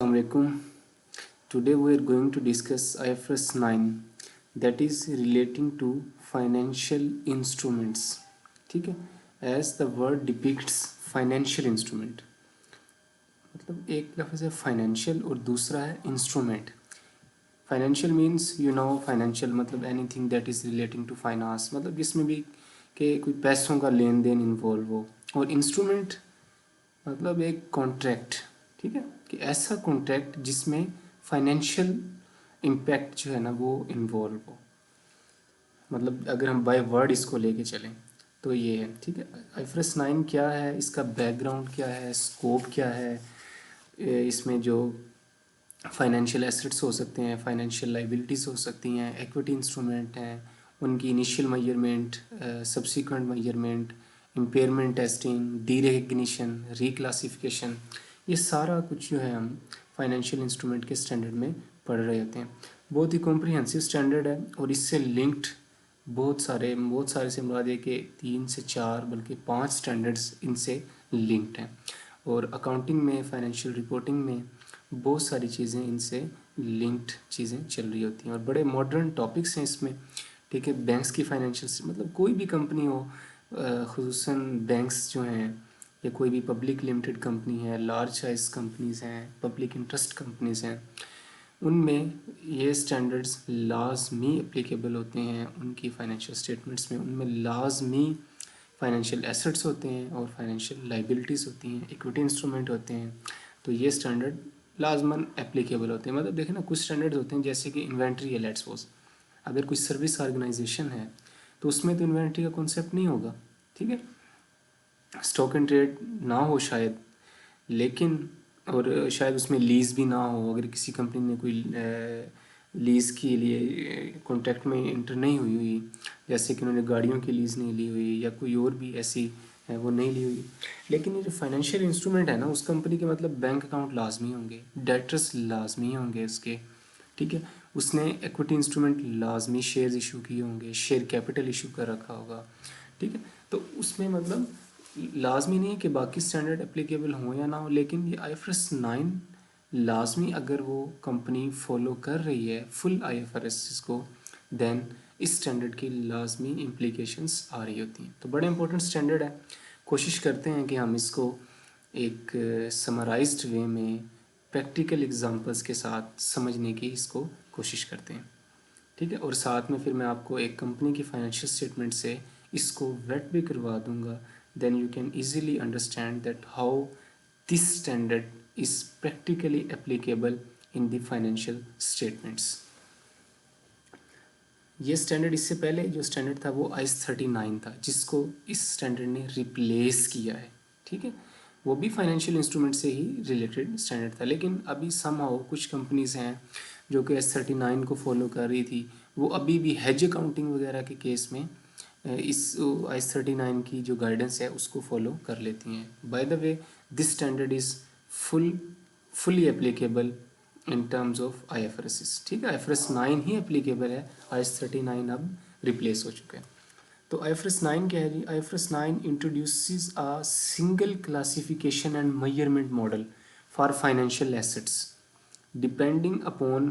Assalamualaikum. Today we are going to discuss IFRS 9 that is relating to financial instruments. ठीक है, as the word depicts financial instrument. मतलब एक लफ्ज़ है financial और दूसरा है इंस्ट्रूमेंट. फाइनेंशियल मीन्स फाइनेंशियल मतलब anything that is relating to finance, मतलब जिसमें भी के कोई पैसों का लेन देन इन्वॉल्व हो. और इंस्ट्रूमेंट मतलब एक कॉन्ट्रैक्ट. ठीक है, कि ऐसा कॉन्ट्रैक्ट जिसमें फाइनेंशियल इम्पैक्ट जो है ना वो इन्वॉल्व हो. मतलब अगर हम बाय वर्ड इसको लेके चलें तो ये है. ठीक है, आईएफआरएस 9 क्या है, इसका बैकग्राउंड क्या है, स्कोप क्या है, इसमें जो फाइनेंशियल एसेट्स हो सकते हैं, फाइनेंशियल लाइबिलिटीज़ हो सकती हैं, इक्विटी इंस्ट्रूमेंट हैं, उनकी initial measurement, subsequent measurement, impairment testing, D recognition, reclassification, ये सारा कुछ जो है हम फाइनेंशियल इंस्ट्रूमेंट के स्टैंडर्ड में पढ़ रहे होते हैं. बहुत ही कॉम्प्रिहेंसिव स्टैंडर्ड है और इससे लिंक्ड बहुत सारे से मुराद है कि 3 से 4 बल्कि 5 स्टैंडर्ड्स इनसे लिंक्ड हैं. और अकाउंटिंग में, फाइनेंशियल रिपोर्टिंग में बहुत सारी चीज़ें इनसे लिंक्ड चीज़ें चल रही होती हैं और बड़े मॉडर्न टॉपिक्स हैं इसमें. ठीक है, बैंक्स की फाइनेंशियल मतलब कोई भी कंपनी हो, खुसूसन बैंक्स जो हैं या कोई भी पब्लिक लिमिटेड कंपनी है, लार्ज साइज कंपनीज़ हैं, पब्लिक इंटरेस्ट कंपनीज़ हैं, उनमें ये स्टैंडर्ड्स लाजमी एप्लीकेबल होते हैं. उनकी फाइनेंशियल स्टेटमेंट्स में उनमें लाजमी फाइनेंशियल एसेट्स होते हैं और फाइनेंशियल लाइबिलिटीज़ होती हैं, इक्विटी इंस्ट्रूमेंट होते हैं. तो ये स्टैंडर्ड लाजमन एप्लीकेबल होते हैं. मतलब देखें ना, कुछ स्टैंडर्ड्स होते हैं जैसे कि इन्वेंट्री है. लेट्स सपोज अगर कोई सर्विस ऑर्गेनाइजेशन है तो उसमें तो इन्वेंट्री का कॉन्सेप्ट नहीं होगा. ठीक है, स्टॉक एंड ट्रेड ना हो शायद, लेकिन और शायद उसमें लीज़ भी ना हो. अगर किसी कंपनी ने कोई लीज़ के लिए कॉन्ट्रैक्ट में इंटर नहीं हुई, जैसे कि उन्होंने गाड़ियों की लीज़ नहीं ली हुई या कोई और भी ऐसी है वो नहीं ली हुई. लेकिन ये जो फाइनेंशियल इंस्ट्रूमेंट है ना, उस कंपनी के मतलब बैंक अकाउंट लाजमी होंगे, डेटर्स लाजमी होंगे उसके. ठीक है, उसने इक्विटी इंस्ट्रूमेंट लाजमी शेयर्स इशू किए होंगे, शेयर कैपिटल इशू कर रखा होगा. ठीक है, तो उसमें मतलब लाजमी नहीं है कि बाकी स्टैंडर्ड एप्लीकेबल हों या ना हो, लेकिन ये आईएफआरएस 9 लाजमी अगर वो कंपनी फॉलो कर रही है फुल आईएफआरएस को, देन इस स्टैंडर्ड की लाजमी इम्प्लीकेशंस आ रही होती हैं. तो बड़े इंपॉर्टेंट स्टैंडर्ड है. कोशिश करते हैं कि हम इसको एक समराइज्ड वे में प्रैक्टिकल एग्जांपल्स के साथ समझने की इसको कोशिश करते हैं. ठीक है, और साथ में फिर मैं आपको एक कंपनी की फाइनेंशियल स्टेटमेंट से इसको वेट भी करवा दूंगा. Then you can easily understand that how this standard is practically applicable in the financial statements. ये स्टैंडर्ड इससे पहले जो स्टैंडर्ड था वो आइस 39 था, जिसको इस स्टैंडर्ड ने रिप्लेस किया है. ठीक है, वो भी फाइनेंशियल इंस्ट्रूमेंट से ही रिलेटेड स्टैंडर्ड था, लेकिन अभी समहाउ कुछ कंपनीज हैं जो कि S39 को फॉलो कर रही थी, वो अभी भी हेज अकाउंटिंग वगैरह के केस में इस S39 की जो गाइडेंस है उसको फॉलो कर लेती हैं. By the way, this standard is fully applicable in terms of IFRS. ठीक है, आईएफआरएस 9 ही एप्लीकेबल है, IS39 अब रिप्लेस हो चुका है. तो आईएफआरएस 9 क्या है जी? IFRS 9 introduces a single classification and measurement model for financial assets depending upon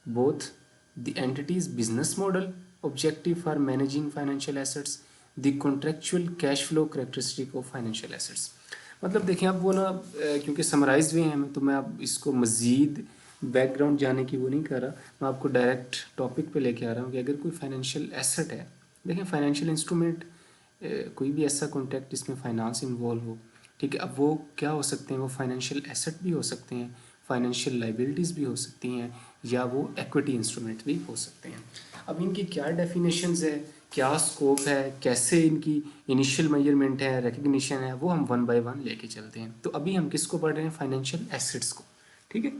both the entity's business model, objective for managing financial assets, the contractual cash flow characteristic of financial assets. मतलब देखिए आप वो ना क्योंकि summarise हुए हैं तो मैं अब इसको मज़ीद बैकग्राउंड जाने की वो नहीं कर रहा, मैं आपको डायरेक्ट टॉपिक पे लेके आ रहा हूँ कि अगर कोई फाइनेंशियल एसेट है, देखें फाइनेंशियल इंस्ट्रूमेंट कोई भी ऐसा कॉन्ट्रैक्ट जिसमें फाइनेंस इन्वॉल्व हो. ठीक है, अब वो क्या हो सकते हैं, वो फाइनेंशियल एसेट भी हो सकते हैं, फाइनेंशियल लाइबिलिटीज़ भी हो सकती हैं, या वो इक्विटी इंस्ट्रूमेंट भी हो सकते हैं. अब इनकी क्या डेफिनेशंस है, क्या स्कोप है, कैसे इनकी इनिशियल मेजरमेंट है, रिकग्निशन है, वो हम वन बाय वन लेके चलते हैं. तो अभी हम किसको पढ़ रहे हैं? फाइनेंशियल एसेट्स को. ठीक है,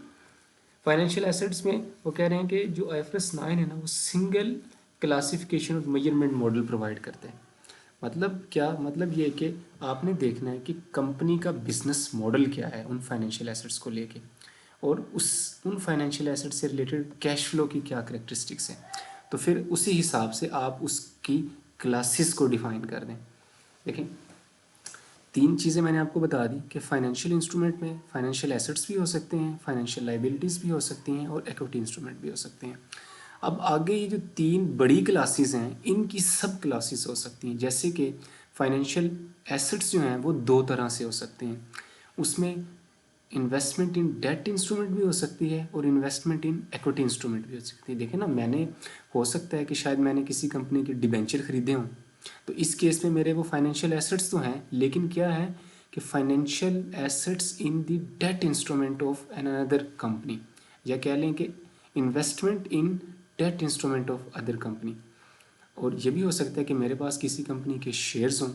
फाइनेंशियल एसेट्स में वो कह रहे हैं कि जो आईएफआरएस 9 है ना, वो सिंगल क्लासिफिकेशन और मेजरमेंट मॉडल प्रोवाइड करते हैं. मतलब क्या, मतलब ये कि आपने देखना है कि कंपनी का बिजनेस मॉडल क्या है उन फाइनेंशियल एसेट्स को लेके, और उन फाइनेंशियल एसेट्स से रिलेटेड कैश फ्लो की क्या करेक्टरिस्टिक्स हैं. तो फिर उसी हिसाब से आप उसकी क्लासेस को डिफाइन कर दें. देखें, तीन चीज़ें मैंने आपको बता दी कि फाइनेंशियल इंस्ट्रूमेंट में फाइनेंशियल एसेट्स भी हो सकते हैं, फाइनेंशियल लाइबिलिटीज़ भी हो सकती हैं और इक्विटी इंस्ट्रूमेंट भी हो सकते हैं। अब आगे ये जो तीन बड़ी क्लासेस हैं इनकी सब क्लासेस हो सकती हैं। जैसे कि फाइनेंशियल एसेट्स जो हैं वो दो तरह से हो सकते हैं, उसमें इन्वेस्टमेंट इन डेट इंस्ट्रूमेंट भी हो सकती है और इन्वेस्टमेंट इन इक्विटी इंस्ट्रूमेंट भी हो सकती है। देखें ना, मैंने हो सकता है कि शायद मैंने किसी कंपनी के डिबेंचर खरीदे हों, तो इस केस में मेरे वो फाइनेंशियल एसेट्स तो हैं, लेकिन क्या है कि financial assets in the debt instrument of an another company, या कह लें कि investment in debt instrument of other company. और ये भी हो सकता है कि मेरे पास किसी कंपनी के शेयर्स हों,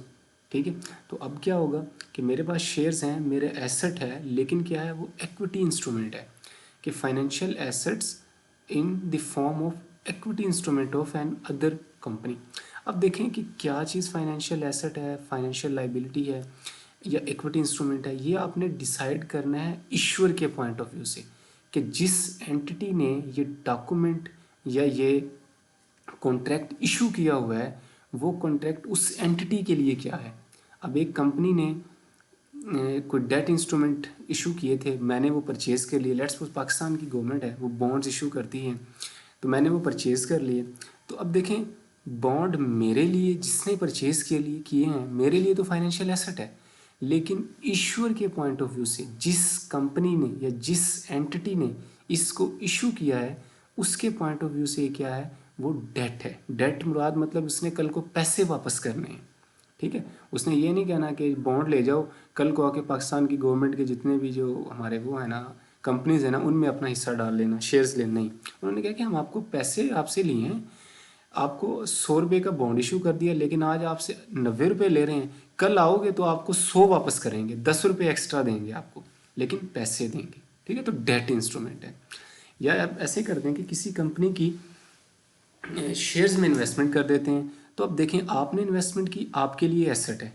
ठीक है। तो अब क्या होगा कि मेरे पास शेयर्स हैं, मेरे एसेट है, लेकिन क्या है वो इक्विटी इंस्ट्रूमेंट है, कि financial assets in the form of equity instrument of another company. अब देखें कि क्या चीज़ फाइनेंशियल एसेट है, फाइनेंशियल लाइबिलिटी है या इक्विटी इंस्ट्रूमेंट है, ये आपने डिसाइड करना है ईश्वर के पॉइंट ऑफ व्यू से, कि जिस एंटिटी ने ये डॉक्यूमेंट या ये कॉन्ट्रैक्ट इशू किया हुआ है वो कॉन्ट्रैक्ट उस एंटिटी के लिए क्या है। अब एक कंपनी ने कोई डेट इंस्ट्रूमेंट इशू किए थे, मैंने वो परचेज़ कर लिए। लेट्स सपोज पाकिस्तान की गवर्नमेंट है, वो बॉन्ड्स इशू करती है, तो मैंने वो परचेज़ कर लिए। तो अब देखें, बॉन्ड मेरे लिए जिसने परचेज़ के लिए किए हैं मेरे लिए तो फाइनेंशियल एसेट है, लेकिन ईश्वर के पॉइंट ऑफ व्यू से जिस कंपनी ने या जिस एंटिटी ने इसको इशू किया है उसके पॉइंट ऑफ व्यू से ये क्या है, वो डेट है। डेट मुराद मतलब उसने कल को पैसे वापस करने हैं, ठीक है। उसने ये नहीं कहना कि बॉन्ड ले जाओ, कल को आके पाकिस्तान की गवर्नमेंट के जितने भी जो हमारे वो है ना कंपनीज है ना उनमें अपना हिस्सा डाल लेना, शेयर्स लेना। नहीं, उन्होंने कहा कि हम आपको पैसे आपसे लिए हैं, आपको 100 रुपये का बॉन्ड इशू कर दिया, लेकिन आज आपसे 90 रुपये ले रहे हैं, कल आओगे तो आपको 100 वापस करेंगे, 10 रुपये एक्स्ट्रा देंगे आपको, लेकिन पैसे देंगे, ठीक है। तो डेट इंस्ट्रूमेंट है। या आप ऐसे कर दें कि किसी कंपनी की शेयर्स में इन्वेस्टमेंट कर देते हैं, तो अब देखें आपने इन्वेस्टमेंट की, आपके लिए एसेट है,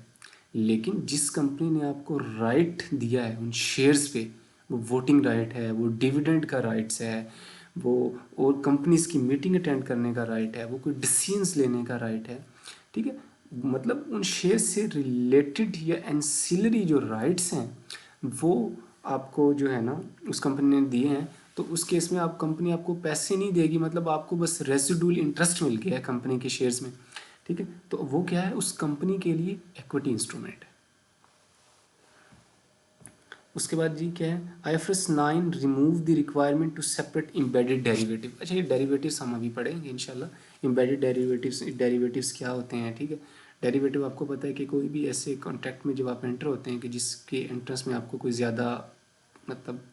लेकिन जिस कंपनी ने आपको राइट दिया है उन शेयर्स पे, वो वोटिंग राइट है, वो डिविडेंड का राइट्स है, वो और कंपनीज की मीटिंग अटेंड करने का राइट है, वो कोई डिसीजंस लेने का राइट है, ठीक है। मतलब उन शेयर से रिलेटेड या एंसिलरी जो राइट्स हैं वो आपको जो है ना उस कंपनी ने दिए हैं। तो उस केस में आप कंपनी आपको पैसे नहीं देगी, मतलब आपको बस रेसिडुअल इंटरेस्ट मिल गया है कंपनी के शेयर्स में, ठीक है। तो वो क्या है, उस कंपनी के लिए इक्विटी इंस्ट्रूमेंट है। उसके बाद जी क्या है, IFRS 9 remove the requirement to separate embedded derivative. अच्छा, ये डेरिवेटिव्स हम अभी पढ़ेंगे इंशाल्लाह। एम्बेडेड डेरिवेटिव्स क्या होते हैं, ठीक है। डेरिवेटिव आपको पता है कि कोई भी ऐसे कॉन्ट्रैक्ट में जब आप एंटर होते हैं कि जिसके इंटरेस्ट में आपको कोई ज़्यादा मतलब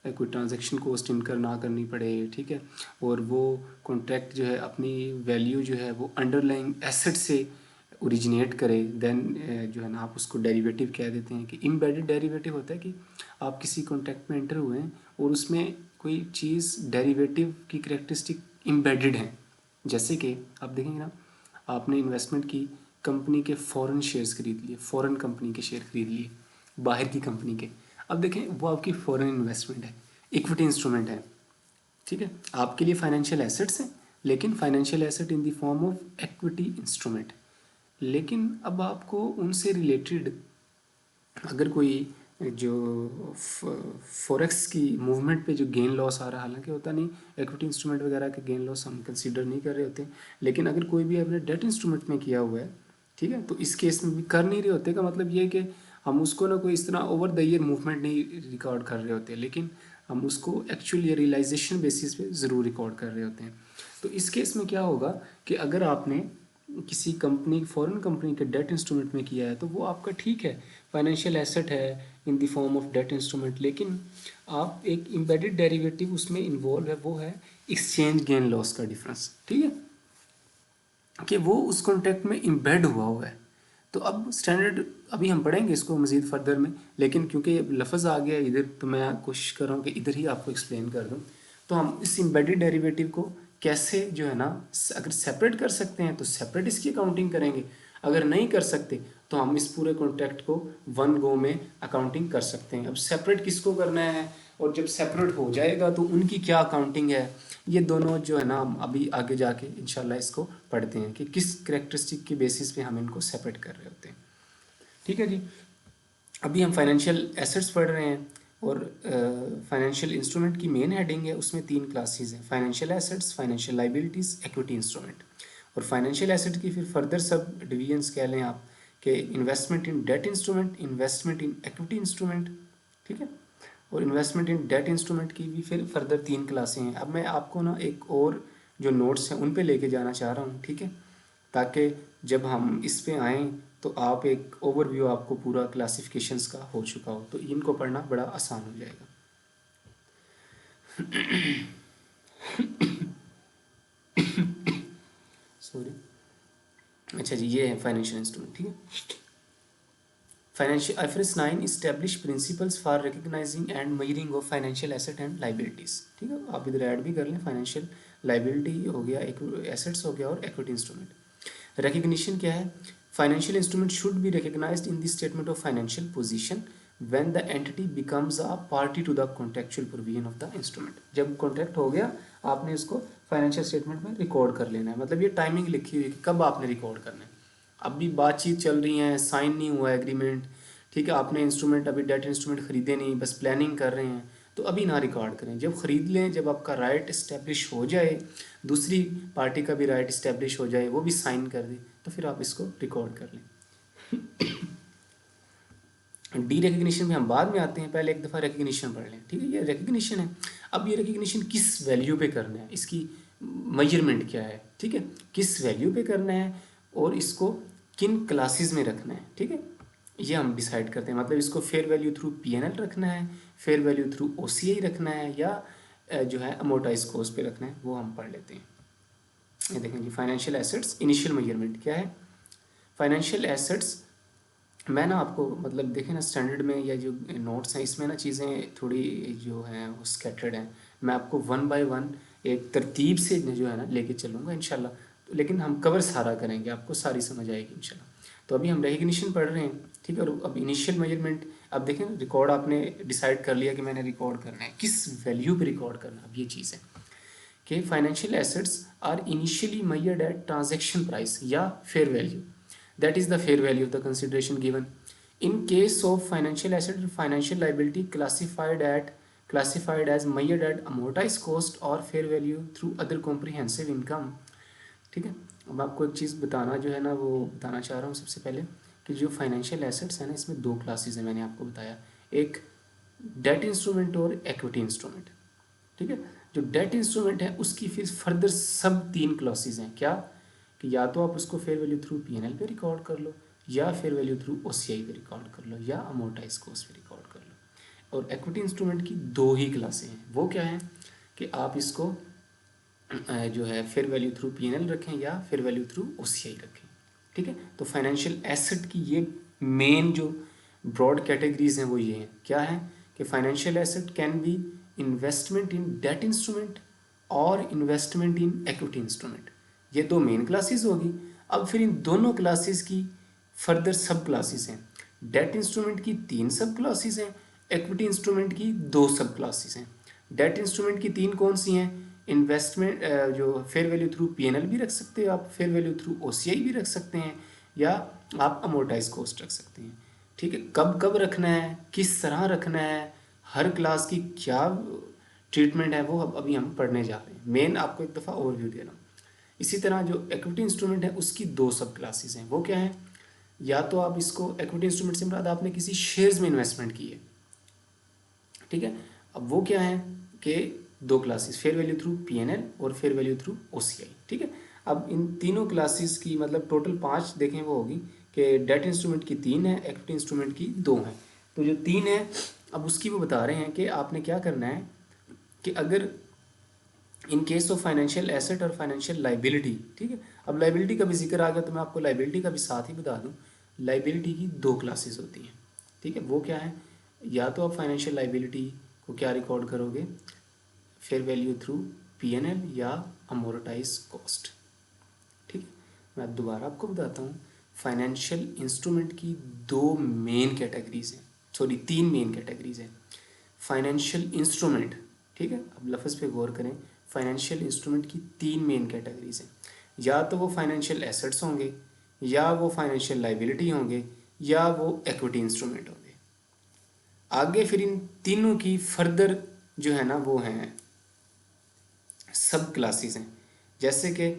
कोई ट्रांजैक्शन कॉस्ट इनकर ना करनी पड़े, ठीक है। और वो कॉन्ट्रैक्ट जो है अपनी वैल्यू जो है वो अंडरलाइंग एसेट से ओरिजिनेट करे, देन जो है ना आप उसको डेरिवेटिव कह देते हैं। कि एम्बेडेड डेरिवेटिव होता है कि आप किसी कॉन्ट्रैक्ट में एंटर हुए हैं और उसमें कोई चीज़ डेरिवेटिव की करेक्टरिस्टिक एम्बेडेड है। जैसे कि आप देखेंगे ना, आपने इन्वेस्टमेंट की, कंपनी के फॉरेन शेयर्स खरीद लिए, फॉरेन कंपनी के शेयर खरीद लिए बाहर की कंपनी के। अब देखें वो आपकी फॉरेन इन्वेस्टमेंट है, इक्विटी इंस्ट्रूमेंट है, ठीक है। आपके लिए फाइनेंशियल एसेट्स हैं, लेकिन financial asset in the form of equity instrument. लेकिन अब आपको उनसे रिलेटेड अगर कोई जो फॉरेक्स की मूवमेंट पे जो गेन लॉस आ रहा है, हालांकि होता नहीं, इक्विटी इंस्ट्रूमेंट वगैरह के गेन लॉस हम कंसीडर नहीं कर रहे होते, लेकिन अगर कोई भी अपने डेट इंस्ट्रूमेंट में किया हुआ है, ठीक है, तो इस केस में भी कर नहीं रहे होते। का मतलब ये है कि हम उसको ना कोई इस तरह ओवर द ईयर मूवमेंट नहीं रिकॉर्ड कर रहे होते, लेकिन हम उसको एक्चुअल या रियलाइजेशन बेसिस पे ज़रूर रिकॉर्ड कर रहे होते हैं। तो इस केस में क्या होगा कि अगर आपने किसी कंपनी, फॉरेन कंपनी के डेट इंस्ट्रूमेंट में किया है तो वो आपका ठीक है, फाइनेंशियल एसेट है इन the form of debt instrument, लेकिन आप एक एम्बेडेड डेरिवेटिव उसमें इन्वॉल्व है, वो है एक्सचेंज गेन लॉस का डिफरेंस, ठीक है, कि वो उस कॉन्ट्रैक्ट में इम्बेड हुआ है। तो अब स्टैंडर्ड अभी हम पढ़ेंगे इसको मज़ीद फर्दर में, लेकिन क्योंकि लफ्ज़ आ गया इधर तो मैं कोशिश कर रहा हूँ कि इधर ही आपको एक्सप्लेन कर दूँ। तो हम इस एम्बेडेड डेरिवेटिव को कैसे जो है ना, अगर सेपरेट कर सकते हैं तो सेपरेट इसकी अकाउंटिंग करेंगे, अगर नहीं कर सकते तो हम इस पूरे कॉन्ट्रैक्ट को वन गो में अकाउंटिंग कर सकते हैं। अब सेपरेट किसको करना है और जब सेपरेट हो जाएगा तो उनकी क्या अकाउंटिंग है, ये दोनों जो है ना हम अभी आगे जाके इंशाल्लाह इसको पढ़ते हैं कि किस करेक्टरिस्टिक की बेसिस पे हम इनको सेपरेट कर रहे होते हैं, ठीक है जी। अभी हम फाइनेंशियल एसेट्स पढ़ रहे हैं और फाइनेंशियल इंस्ट्रूमेंट की मेन हेडिंग है, उसमें 3 क्लासेस हैं, financial assets, financial liabilities, equity instrument. और फाइनेंशियल एसेट की फिर फर्दर सब डिवीजन्स कह लें आप कि investment in debt instrument, investment in equity instrument, ठीक है। और इन्वेस्टमेंट इन डेट इंस्ट्रूमेंट की भी फिर फर्दर 3 क्लासें हैं। अब मैं आपको ना एक और जो नोट्स हैं उन पे लेके जाना चाह रहा हूँ, ठीक है, ताकि जब हम इस पे आएँ तो आप एक ओवरव्यू आपको पूरा क्लासिफिकेशंस का हो चुका हो, तो इनको पढ़ना बड़ा आसान हो जाएगा। सॉरी, अच्छा जी, ये है फाइनेंशियल इंस्ट्रूमेंट, ठीक है। Financial IFRS 9 establish principles for recognising and measuring of financial asset and liabilities, ठीक है। आप इधर ऐड भी कर लें, फाइनेंशियल लाइबिलिटी हो गया, एसेट्स हो गया और इक्विटी इंस्ट्रूमेंट। रिकग्निशन क्या है? Financial instrument should be recognised in the statement of financial position when the entity becomes a party to the contractual provision of the instrument. जब कॉन्ट्रैक्ट हो गया, आपने इसको फाइनेंशियल स्टेटमेंट में रिकॉर्ड कर लेना है। मतलब ये टाइमिंग लिखी हुई है कि कब आपने रिकॉर्ड करना है। अभी बातचीत चल रही है, साइन नहीं हुआ एग्रीमेंट, ठीक है, आपने इंस्ट्रूमेंट अभी डेट इंस्ट्रूमेंट खरीदे नहीं, बस प्लानिंग कर रहे हैं, तो अभी ना रिकॉर्ड करें। जब खरीद लें, जब आपका राइट इस्टेब्लिश हो जाए, दूसरी पार्टी का भी राइट इस्टेब्लिश हो जाए, वो भी साइन कर दे, तो फिर आप इसको रिकॉर्ड कर लें। डी रिकग्निशन में हम बाद में आते हैं, पहले एक दफ़ा रिकग्निशन पढ़ लें, ठीक है। ये रिकग्निशन है। अब ये रिकग्निशन किस वैल्यू पे करना है, इसकी मेजरमेंट क्या है, ठीक है, किस वैल्यू पे करना है और इसको किन क्लासेस में रखना है, ठीक है, ये हम डिसाइड करते हैं। मतलब इसको फेयर वैल्यू थ्रू P&L रखना है, फेयर वैल्यू थ्रू OCI रखना है, या जो है अमोर्टाइज कॉस्ट पे रखना है, वो हम पढ़ लेते हैं। ये देखें जी, फाइनेंशियल एसेट्स इनिशियल मेजरमेंट क्या है। फाइनेंशियल एसेट्स, मैं ना आपको मतलब देखें ना स्टैंडर्ड में या जो नोट्स हैं इसमें ना चीज़ें थोड़ी जो हैं वो स्कैटर्ड हैं। मैं आपको 1 बाय 1 एक तरतीब से जो है ना लेके चलूँगा इंशाल्लाह। तो लेकिन हम कवर सारा करेंगे, आपको सारी समझ आएगी इंशाल्लाह। तो अभी हम रिकग्निशन पढ़ रहे हैं, ठीक है। और अब इनिशियल मेजरमेंट, अब देखें रिकॉर्ड आपने डिसाइड कर लिया कि मैंने रिकॉर्ड करना है, किस वैल्यू पे रिकॉर्ड करना है। अब ये चीज़ है कि financial assets are initially measured at transaction price या fair value, that is the fair value of the consideration given. In case of financial asset or financial liability classified as measured at amortized cost or fair value through other comprehensive income, ठीक है। अब आपको एक चीज़ बताना जो है ना वो बताना चाह रहा हूँ सबसे पहले कि जो फाइनेंशियल एसेट्स हैं ना, इसमें 2 क्लासेस हैं, मैंने आपको बताया, एक डेट इंस्ट्रूमेंट और इक्विटी इंस्ट्रूमेंट, ठीक है। जो डेट इंस्ट्रूमेंट है उसकी फिर फर्दर सब 3 क्लासेस हैं, क्या कि या तो आप उसको फेयर वैल्यू थ्रू P&L पे रिकॉर्ड कर लो, या फेयर वैल्यू थ्रू OCI पे रिकॉर्ड कर लो, या अमोर्टाइज कॉस्ट पे रिकॉर्ड कर लो। और इक्विटी इंस्ट्रूमेंट की 2 ही क्लासें हैं, वो क्या है कि आप इसको जो है फेयर वैल्यू थ्रू P&L रखें या फेयर वैल्यू थ्रू OCI रखें, ठीक है। तो फाइनेंशियल एसेट की ये मेन जो ब्रॉड कैटेगरीज हैं वो ये हैं, क्या है कि financial asset can be investment in debt instrument और इन्वेस्टमेंट इन इक्विटी इंस्ट्रूमेंट, ये 2 मेन क्लासेस होगी। अब फिर इन दोनों क्लासेस की फर्दर सब क्लासेस हैं। डेट इंस्ट्रूमेंट की 3 सब क्लासेस हैं, इक्विटी इंस्ट्रूमेंट की 2 सब क्लासेस हैं। डेट इंस्ट्रूमेंट की 3 कौन सी हैं? इन्वेस्टमेंट जो फेयर वैल्यू थ्रू P&L भी रख सकते हो आप, फेयर वैल्यू थ्रू OCI भी रख सकते हैं, या आप अमोर्टाइज कॉस्ट रख सकते हैं, ठीक है। कब कब रखना है, किस तरह रखना है, हर क्लास की क्या ट्रीटमेंट है, वो अभी हम पढ़ने जा रहे हैं। मेन आपको एक दफ़ा ओवरव्यू दे रहा हूँ। इसी तरह जो इक्विटी इंस्ट्रूमेंट है उसकी 2 सब क्लासेस हैं, वो क्या है, या तो आप इसको इक्विटी इंस्ट्रूमेंट से मुराद आपने किसी शेयर्स में इन्वेस्टमेंट की है, ठीक है। अब वो क्या है कि 2 classes, fair value through P&L और फेयर वैल्यू थ्रू OCI, ठीक है। अब इन तीनों क्लासेस की मतलब टोटल 5 देखें वो होगी कि डेट इंस्ट्रूमेंट की 3 है, इक्विटी इंस्ट्रूमेंट की 2 है। तो जो 3 है अब उसकी वो बता रहे हैं कि आपने क्या करना है कि अगर in case of financial asset और फाइनेंशियल लाइबिलिटी, ठीक है। अब लाइबिलिटी का भी जिक्र आ गया तो मैं आपको लाइबिलिटी का भी साथ ही बता दूं। लाइबिलिटी की 2 क्लासेस होती हैं, ठीक है। वो क्या है, या तो आप फाइनेंशियल लाइबिलिटी को क्या रिकॉर्ड करोगे, फेयर वैल्यू थ्रू P&L या अमोर्टाइज कॉस्ट, ठीक है। मैं दोबारा आपको बताता हूँ, फाइनेंशियल इंस्ट्रूमेंट की 2 मेन कैटेगरीज हैं, सॉरी 3 मेन कैटेगरीज हैं। फाइनेंशियल इंस्ट्रूमेंट, ठीक है, अब लफ्ज़ पे गौर करें, फाइनेंशियल इंस्ट्रूमेंट की 3 मेन कैटेगरीज हैं, या तो वो फाइनेंशियल एसेट्स होंगे, या वो फाइनेंशियल लाइबिलिटी होंगे, या वो इक्विटी इंस्ट्रूमेंट होंगे, आगे फिर इन तीनों की फर्दर जो है ना वो हैं सब क्लासेस हैं। जैसे कि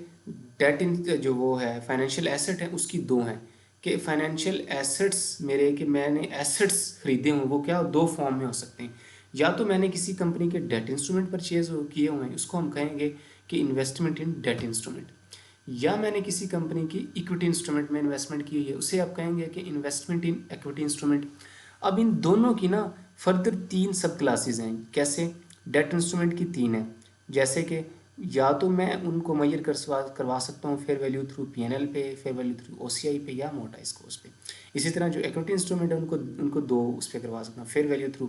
डेट इन जो वो है फाइनेंशियल एसेट है उसकी दो हैं कि फाइनेंशियल एसेट्स मेरे कि मैंने एसेट्स खरीदे हों वो क्या दो फॉर्म में हो सकते हैं। या तो मैंने किसी कंपनी के डेट इंस्ट्रूमेंट परचेज किए हुए हैं उसको हम कहेंगे कि इन्वेस्टमेंट इन डेट इंस्ट्रूमेंट, या मैंने किसी कंपनी की इक्विटी इंस्ट्रूमेंट में इन्वेस्टमेंट की हुई है उसे आप कहेंगे कि इन्वेस्टमेंट इन इक्विटी इंस्ट्रूमेंट। अब इन दोनों की ना फर्दर तीन सब क्लासेस हैं। कैसे? डेट इंस्ट्रूमेंट की तीन है। जैसे कि या तो मैं उनको मेजर करवा सकता हूँ फेयर वैल्यू थ्रू पीएनएल पे, फेयर वैल्यू थ्रू ओसीआई पे या अमोर्टाइज्ड कॉस्ट पे। इसी तरह जो इक्विटी इंस्ट्रूमेंट है उनको उनको दो उस पर करवा सकता हूँ, फेयर वैल्यू थ्रू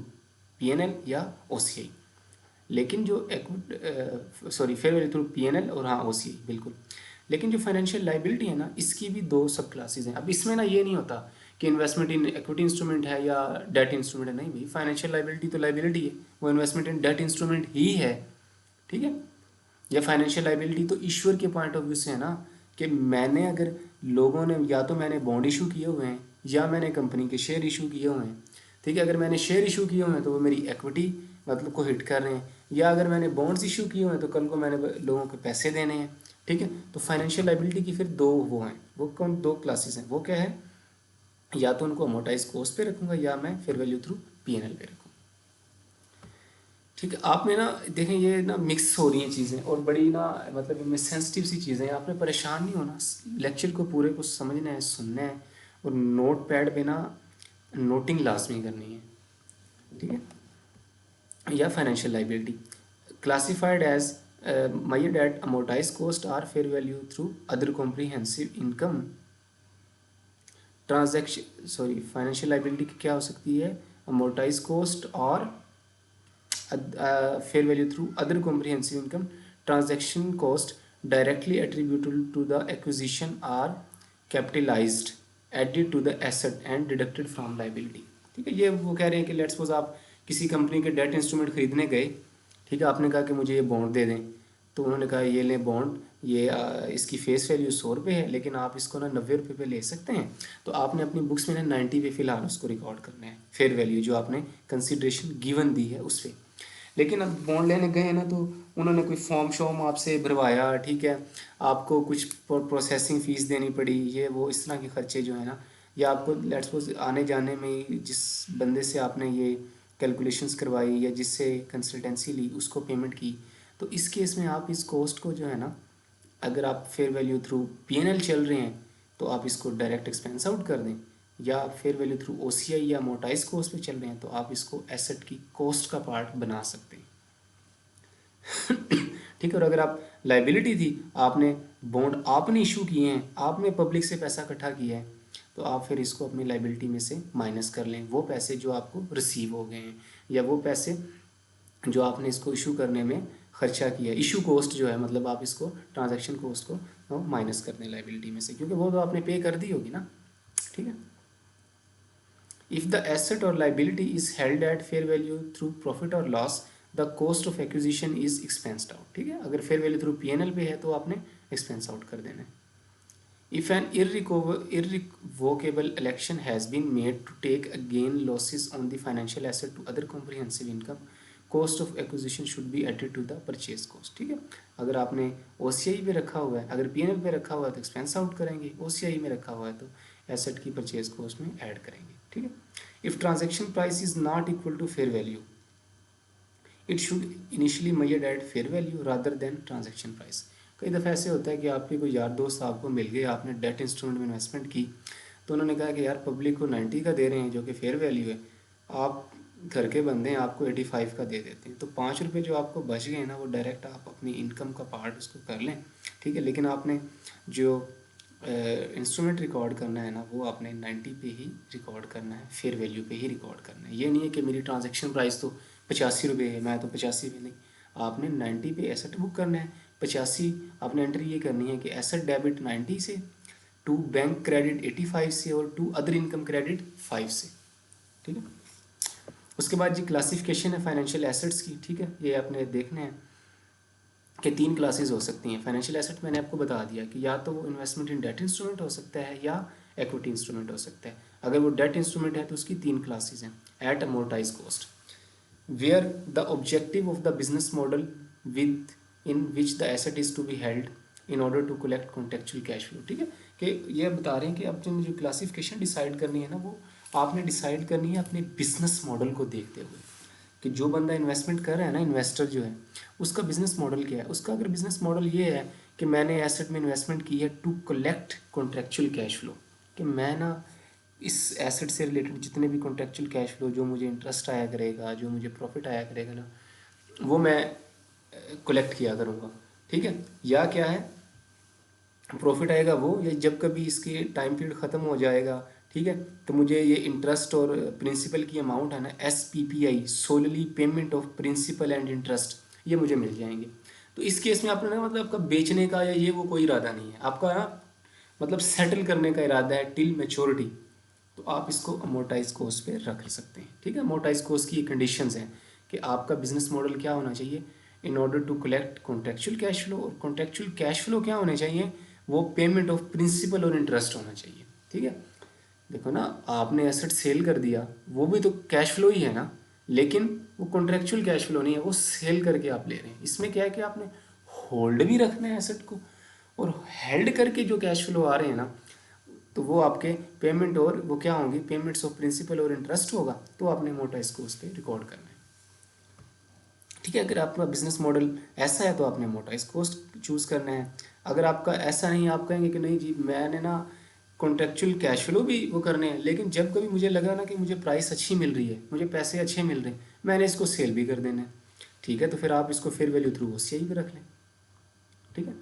पीएनएल या ओसीआई। लेकिन जो फेयर वैल्यू थ्रू पीएनएल और हाँ ओसीआई बिल्कुल। लेकिन जो फाइनेंशियल लाइबिलिटी है ना इसकी भी दो सब क्लासेस हैं। अब इसमें ना ये नहीं होता कि इन्वेस्टमेंट इन इक्विटी इंस्ट्रूमेंट है या डेट इंस्ट्रूमेंट है, नहीं भाई, फाइनेंशियल लाइबिलिटी तो लाइबिलिटी है, वो इन्वेस्टमेंट इन डेट इंस्ट्रूमेंट ही है। ठीक है। या फाइनेंशियल लाइबिलिटी तो ईश्वर के पॉइंट ऑफ व्यू से है ना कि मैंने अगर लोगों ने या तो मैंने बॉन्ड इशू किए हुए हैं या मैंने कंपनी के शेयर इशू किए हुए हैं। ठीक है, अगर मैंने शेयर इशू किए हुए हैं तो वो मेरी इक्विटी मतलब को हिट कर रहे हैं, या अगर मैंने बॉन्ड्स इशू किए हुए हैं तो कल को मैंने लोगों के पैसे देने हैं। ठीक है, तो फाइनेंशियल लाइबिलिटी की फिर दो वो हैं, वो कौन दो क्लासेस हैं, वो क्या है, या तो उनको अमोर्टाइज कॉस्ट पे रखूंगा या मैं फेयर वैल्यू थ्रू पीएनएल पे रखूंगा। ठीक है, आप में ना देखें ये ना मिक्स हो रही हैं चीज़ें और बड़ी ना मतलब इनमें सेंसिटिव सी चीज़ें हैं। आपने परेशान नहीं होना, लेक्चर को पूरे को समझना है, सुनना है और नोट पैड पे ना नोटिंग लाजमी करनी है। ठीक है। या financial liability classified as measured at amortized cost or fair value through other comprehensive income transaction financial liability की क्या हो सकती है, अमोर्टाइज कॉस्ट और fair value through other comprehensive income transaction cost directly attributable to the acquisition are capitalized added to the asset and deducted from liability। ठीक है, ये वो कह रहे हैं कि लेट्स सपोज आप किसी कंपनी के डेट इंस्ट्रूमेंट खरीदने गए। ठीक है, आपने कहा कि मुझे ये बॉन्ड दे दें, तो उन्होंने कहा ये लें बॉन्ड, ये इसकी फेस वैल्यू 100 रुपये है लेकिन आप इसको ना 90 रुपये पे ले सकते हैं। तो आपने अपनी बुक्स में ना 90 पे फिलहाल उसको रिकॉर्ड करना है, फेयर वैल्यू जो आपने कंसिड्रेशन गिवन दी है उस पर। लेकिन अब बॉन्ड लेने गए ना तो उन्होंने कोई फॉर्म शॉर्म आपसे भरवाया। ठीक है, आपको कुछ प्रोसेसिंग फ़ीस देनी पड़ी, ये वो इस तरह के खर्चे जो है ना, या आपको लेट्स सपोज आने जाने में जिस बंदे से आपने ये कैलकुलेशंस करवाई या जिससे कंसल्टेंसी ली उसको पेमेंट की, तो इस केस में आप इस कॉस्ट को जो है ना, अगर आप फेयर वैल्यू थ्रू पीएनएल चल रहे हैं तो आप इसको डायरेक्ट एक्सपेंस आउट कर दें, या फेयर वैल्यू थ्रू ओसीआई या मोटाइज कॉस्ट पे चल रहे हैं तो आप इसको एसेट की कॉस्ट का पार्ट बना सकते हैं। ठीक है, और अगर आप लाइबिलिटी थी, आपने बॉन्ड आपने इशू किए हैं, आपने पब्लिक से पैसा इकट्ठा किया है, तो आप फिर इसको अपनी लाइबिलिटी में से माइनस कर लें, वो पैसे जो आपको रिसीव हो गए हैं या वो पैसे जो आपने इसको इशू करने में खर्चा किया, इशू कॉस्ट जो है मतलब आप इसको ट्रांजैक्शन कॉस्ट को माइनस कर दें लाइबिलिटी में से, क्योंकि वो तो आपने पे कर दी होगी ना। ठीक है। इफ़ द एसेट और liability is held at fair value through profit और loss the cost of acquisition is expensed out. ठीक है, अगर फेयर वैल्यू थ्रू पीएनएल पे है तो आपने एक्सपेंस आउट कर देना है। If an irrevocable election has been made to take again losses on the financial asset to other comprehensive income, cost of acquisition should be added to the purchase cost। ठीक है, अगर आपने OCI पे रखा हुआ है, अगर PNL पे रखा हुआ है तो एक्सपेंस आउट करेंगे, OCI में रखा हुआ है तो एसेट की परचेज कॉस्ट में ऐड करेंगे। ठीक है, if transaction price is not equal to fair value it should initially measured at fair value rather than transaction price. कई दफ़ा ऐसे होता है कि आपके कोई यार दोस्त आपको मिल गए, आपने डेट इंस्ट्रूमेंट में इन्वेस्टमेंट की, तो उन्होंने कहा कि यार पब्लिक को 90 का दे रहे हैं जो कि फेयर वैल्यू है, आप घर के बंदे हैं आपको 85 का दे देते हैं, तो 5 रुपये जो आपको बच गए ना वो डायरेक्ट आप अपनी इनकम का पार्ट उसको कर लें। ठीक है, लेकिन आपने जो इंस्ट्रूमेंट रिकॉर्ड करना है ना वो आपने 90 पे ही रिकॉर्ड करना है, फेयर वैल्यू पे ही रिकॉर्ड करना है। ये नहीं है कि मेरी ट्रांजेक्शन प्राइस तो 85 रुपये है, मैं तो 85 पे नहीं, आपने 90 पे एसेट बुक करना है। 85 आपने एंट्री ये करनी है कि एसेट डेबिट 90 से, टू बैंक क्रेडिट 85 से और टू अदर इनकम क्रेडिट 5 से। ठीक है, उसके बाद जी क्लासिफिकेशन है फाइनेंशियल एसेट्स की। ठीक है, ये आपने देखना है कि 3 क्लासेस हो सकती हैं। फाइनेंशियल एसेट मैंने आपको बता दिया कि या तो वो इन्वेस्टमेंट इन डेट इंस्ट्रूमेंट हो सकता है या इक्विटी इंस्ट्रूमेंट हो सकता है। अगर वो डेट इंस्ट्रूमेंट है तो उसकी 3 क्लासेस हैं, at amortized cost, where the objective of the business model with in which the asset is to be held in order to collect contractual cash flow। ठीक है, कि ये बता रहे हैं कि अब जो क्लासिफिकेशन डिसाइड करनी है ना, वो आपने डिसाइड करनी है अपने बिजनेस मॉडल को देखते हुए, कि जो बंदा इन्वेस्टमेंट कर रहा है ना, इन्वेस्टर जो है, उसका बिजनेस मॉडल क्या है। उसका अगर बिजनेस मॉडल ये है कि मैंने एसेट में इन्वेस्टमेंट की है to collect contractual cash flow, कि मैं ना इस एसेट से रिलेटेड जितने भी कॉन्ट्रेक्चुअल कैश फ्लो, जो मुझे इंटरेस्ट आया करेगा, जो मुझे प्रॉफिट आया करेगा ना, वो मैं कलेक्ट किया करूँगा। ठीक है, या क्या है, प्रॉफिट आएगा वो, या जब कभी इसके टाइम पीरियड ख़त्म हो जाएगा, ठीक है, तो मुझे ये इंटरेस्ट और प्रिंसिपल की अमाउंट है ना, SPPI, solely payment of principal and interest, ये मुझे मिल जाएंगे। तो इस केस में आपने ना, मतलब आपका बेचने का या ये वो कोई इरादा नहीं है, आपका ना मतलब सेटल करने का इरादा है टिल मैच्योरिटी, तो आप इसको अमोर्टाइज कॉस्ट पे रख सकते हैं। ठीक है, अमोर्टाइज कॉस्ट की कंडीशंस हैं कि आपका बिजनेस मॉडल क्या होना चाहिए, in order to collect contractual cash flow, और कॉन्ट्रेक्चुअल कैश फ्लो क्या होने चाहिए, वो पेमेंट ऑफ प्रिंसिपल और इंटरेस्ट होना चाहिए। ठीक है, देखो ना, आपने एसेट सेल कर दिया, वो भी तो कैश फ्लो ही है ना, लेकिन वो कॉन्ट्रेक्चुअल कैश फ्लो नहीं है, वो सेल करके आप ले रहे हैं। इसमें क्या है कि आपने होल्ड भी रखना है एसेट को, और हेल्ड करके जो कैश फ्लो आ रहे हैं ना, तो वो आपके पेमेंट, और वो क्या होंगी, पेमेंट्स ऑफ प्रिंसिपल और इंटरेस्ट होगा, तो आपने अमोर्टाइज कॉस्ट पे रिकॉर्ड करना है। ठीक है, अगर आपका बिजनेस मॉडल ऐसा है तो आपने अमोर्टाइज कॉस्ट चूज़ करना है। अगर आपका ऐसा नहीं, आप कहेंगे कि नहीं जी मैंने ना कॉन्ट्रेक्चुअल कैश फ्लो भी वो करने हैं, लेकिन जब कभी मुझे लगा ना कि मुझे प्राइस अच्छी मिल रही है, मुझे पैसे अच्छे मिल रहे हैं, मैंने इसको सेल भी कर देना है। ठीक है, तो फिर आप इसको फेयर वैल्यू थ्रू OCI पे रख लें। ठीक है,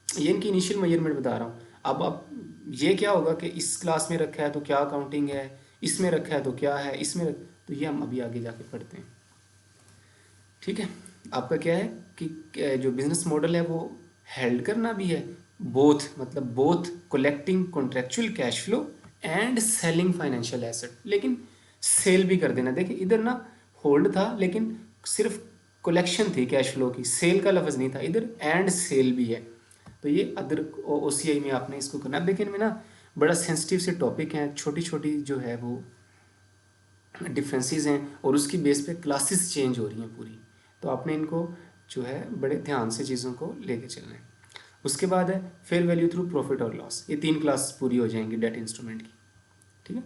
ये इनकी इनिशियल मेजरमेंट बता रहा हूँ। अब ये क्या होगा कि इस क्लास में रखा है तो क्या अकाउंटिंग है, इसमें रखा है तो क्या है, इसमें तो ये हम अभी आगे जाके पढ़ते हैं। ठीक है, आपका क्या है कि जो बिजनेस मॉडल है वो हेल्ड करना भी है, बोथ, मतलब both collecting contractual cash flow and selling financial asset, लेकिन सेल भी कर देना। देखिए इधर ना होल्ड था, लेकिन सिर्फ कलेक्शन थी कैश फ्लो की, सेल का लफ्ज़ नहीं था, इधर एंड सेल भी है, तो ये अदर OCI में आपने इसको करना। अब देखिए इनमें ना बड़ा सेंसिटिव से टॉपिक हैं, छोटी छोटी जो है वो डिफरेंसेस हैं, और उसकी बेस पे क्लासेस चेंज हो रही हैं पूरी, तो आपने इनको जो है बड़े ध्यान से चीज़ों को लेके चलना है। उसके बाद है फेयर वैल्यू थ्रू प्रॉफिट और लॉस, ये 3 क्लास पूरी हो जाएंगी डेट इंस्ट्रूमेंट की। ठीक है,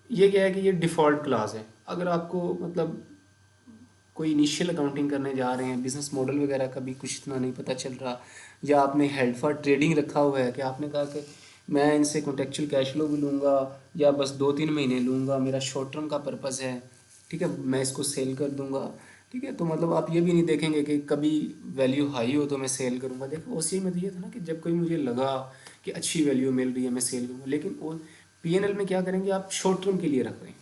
ये क्या है कि ये डिफ़ॉल्ट क्लास है। अगर आपको मतलब कोई इनिशियल अकाउंटिंग करने जा रहे हैं, बिजनेस मॉडल वगैरह का भी कुछ इतना नहीं पता चल रहा, या आपने हेल्ड फॉर ट्रेडिंग रखा हुआ है कि आपने कहा कि मैं इनसे कॉन्टेक्चुअल कैश फ्लो भी लूँगा या बस 2-3 महीने लूँगा, मेरा शॉर्ट टर्म का पर्पज़ है, ठीक है, मैं इसको सेल कर दूँगा। ठीक है, तो मतलब आप ये भी नहीं देखेंगे कि कभी वैल्यू हाई हो तो मैं सेल करूँगा। देखो OCI में तो ये था ना कि जब कोई मुझे लगा कि अच्छी वैल्यू मिल रही है मैं सेल करूँगा, लेकिन वो PNL में क्या करेंगे, आप शॉर्ट टर्म के लिए रख रहे हैं।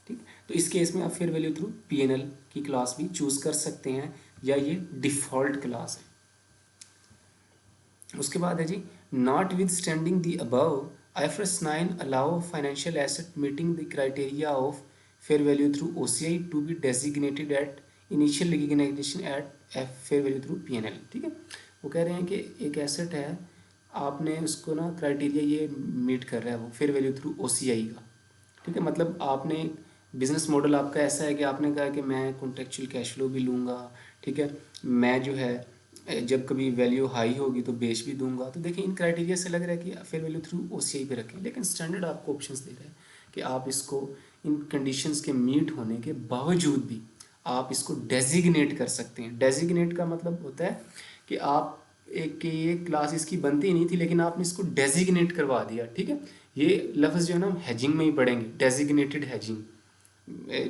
ठीक, तो इस केस में आप फेयर वैल्यू थ्रू PNL की क्लास भी चूज़ कर सकते हैं, या ये डिफ़ॉल्ट क्लास है। उसके बाद है जी, notwithstanding the above IFRS 9 allow financial asset meeting the criteria of fair value through OCI to be designated at initial recognition at fair value through PNL। ठीक है, वो कह रहे हैं कि एक एसेट है, आपने उसको ना क्राइटेरिया ये मीट कर रहा है वो फेयर वैल्यू थ्रू OCI का। ठीक है, मतलब आपने बिजनेस मॉडल आपका ऐसा है कि आपने कहा कि मैं कॉन्ट्रेक्चुअल कैश फ्लो भी लूँगा, ठीक है, मैं जो है जब कभी वैल्यू हाई होगी तो बेच भी दूंगा। तो देखिए इन क्राइटेरिया से लग रहा है कि फेयर वैल्यू थ्रू OCI पे रखें, लेकिन स्टैंडर्ड आपको ऑप्शंस दे रहा है कि आप इसको इन कंडीशंस के मीट होने के बावजूद भी आप इसको डेजिग्नेट कर सकते हैं। डेजिग्नेट का मतलब होता है कि आप एक ये क्लास इसकी बनती ही नहीं थी, लेकिन आपने इसको डेजिग्नेट करवा दिया। ठीक है, ये लफ्ज़ जो है ना हम हैजिंग में ही पढ़ेंगे, डेजिग्नेटेड हैजिंग,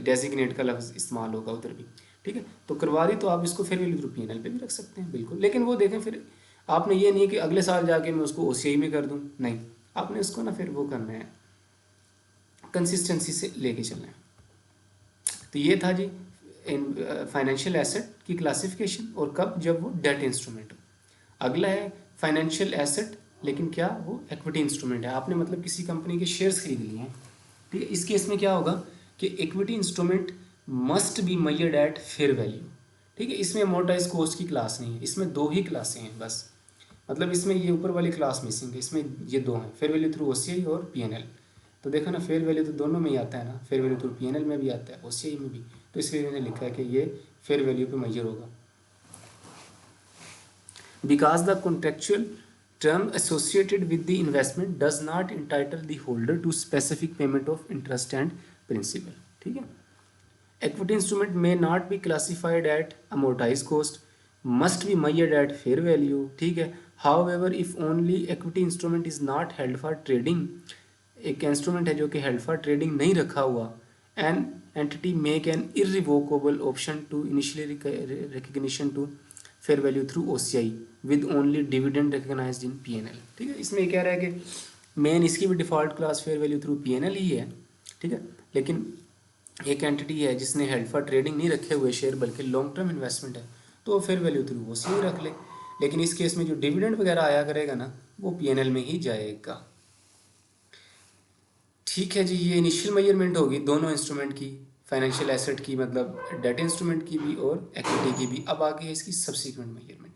डेजिग्नेट का लफ्ज़ इस्तेमाल होगा उधर भी। ठीक है, तो करवा दी तो आप इसको फेयर वैल्यू थ्रू PNL पे भी रख सकते हैं बिल्कुल, लेकिन वो देखें फिर आपने ये नहीं कि अगले साल जाके मैं उसको OCI में कर दूं, नहीं, आपने उसको ना फिर वो करना है, कंसिस्टेंसी से लेके चलना है। तो ये था जी इन फाइनेंशियल एसेट की क्लासिफिकेशन, और कब, जब वो डेट इंस्ट्रूमेंट हो। अगला है फाइनेंशियल एसेट, लेकिन क्या वो इक्विटी इंस्ट्रूमेंट है, आपने मतलब किसी कंपनी के शेयर्स खरीद लिए हैं। ठीक है, इस केस में क्या होगा कि equity instrument must be measured at fair value. ठीक है, इसमें अमोर्टाइज कॉस्ट की क्लास नहीं है, इसमें 2 ही क्लासें हैं बस, मतलब इसमें ये ऊपर वाली क्लास मिसिंग है, इसमें ये 2 हैं, फेयर वैल्यू थ्रू OCI और PNL। तो देखो ना, फेयर वैल्यू तो दोनों में ही आता है ना, फेयर वैल्यू थ्रू पीएनएल में भी आता है, ओसीआई में भी, तो इसलिए मैंने लिखा है कि ये फेयर वैल्यू पे मेजर होगा। Because the contractual term associated with the investment does not entitle the holder to specific payment of interest and principal, ठीक है। Equity instrument may not be classified at amortized cost, must be measured at fair value, ठीक है। However, if only equity instrument is not held for trading, एक instrument है जो कि held for trading नहीं रखा हुआ, an entity make an irrevocable option to initially recognition to fair value through OCI with only dividend recognized in PNL, ठीक है। इसमें कह रहा है कि मेन इसकी भी default class fair value through PNL ही है, ठीक है। लेकिन एक एंटिटी है जिसने हेल्ड फॉर ट्रेडिंग नहीं रखे हुए शेयर, बल्कि लॉन्ग टर्म इन्वेस्टमेंट है, तो वो फेयर वैल्यू थ्रू ओसीआई रख ले। लेकिन इस केस में जो डिविडेंड वगैरह आया करेगा ना, वो पीएनएल में ही जाएगा, ठीक है जी। ये इनिशियल मेजरमेंट होगी दोनों इंस्ट्रूमेंट की, फाइनेंशियल एसेट की मतलब डेट इंस्ट्रूमेंट की भी और एक्विटी की भी। अब आगे है इसकी सब्सिक्वेंट मेजरमेंट,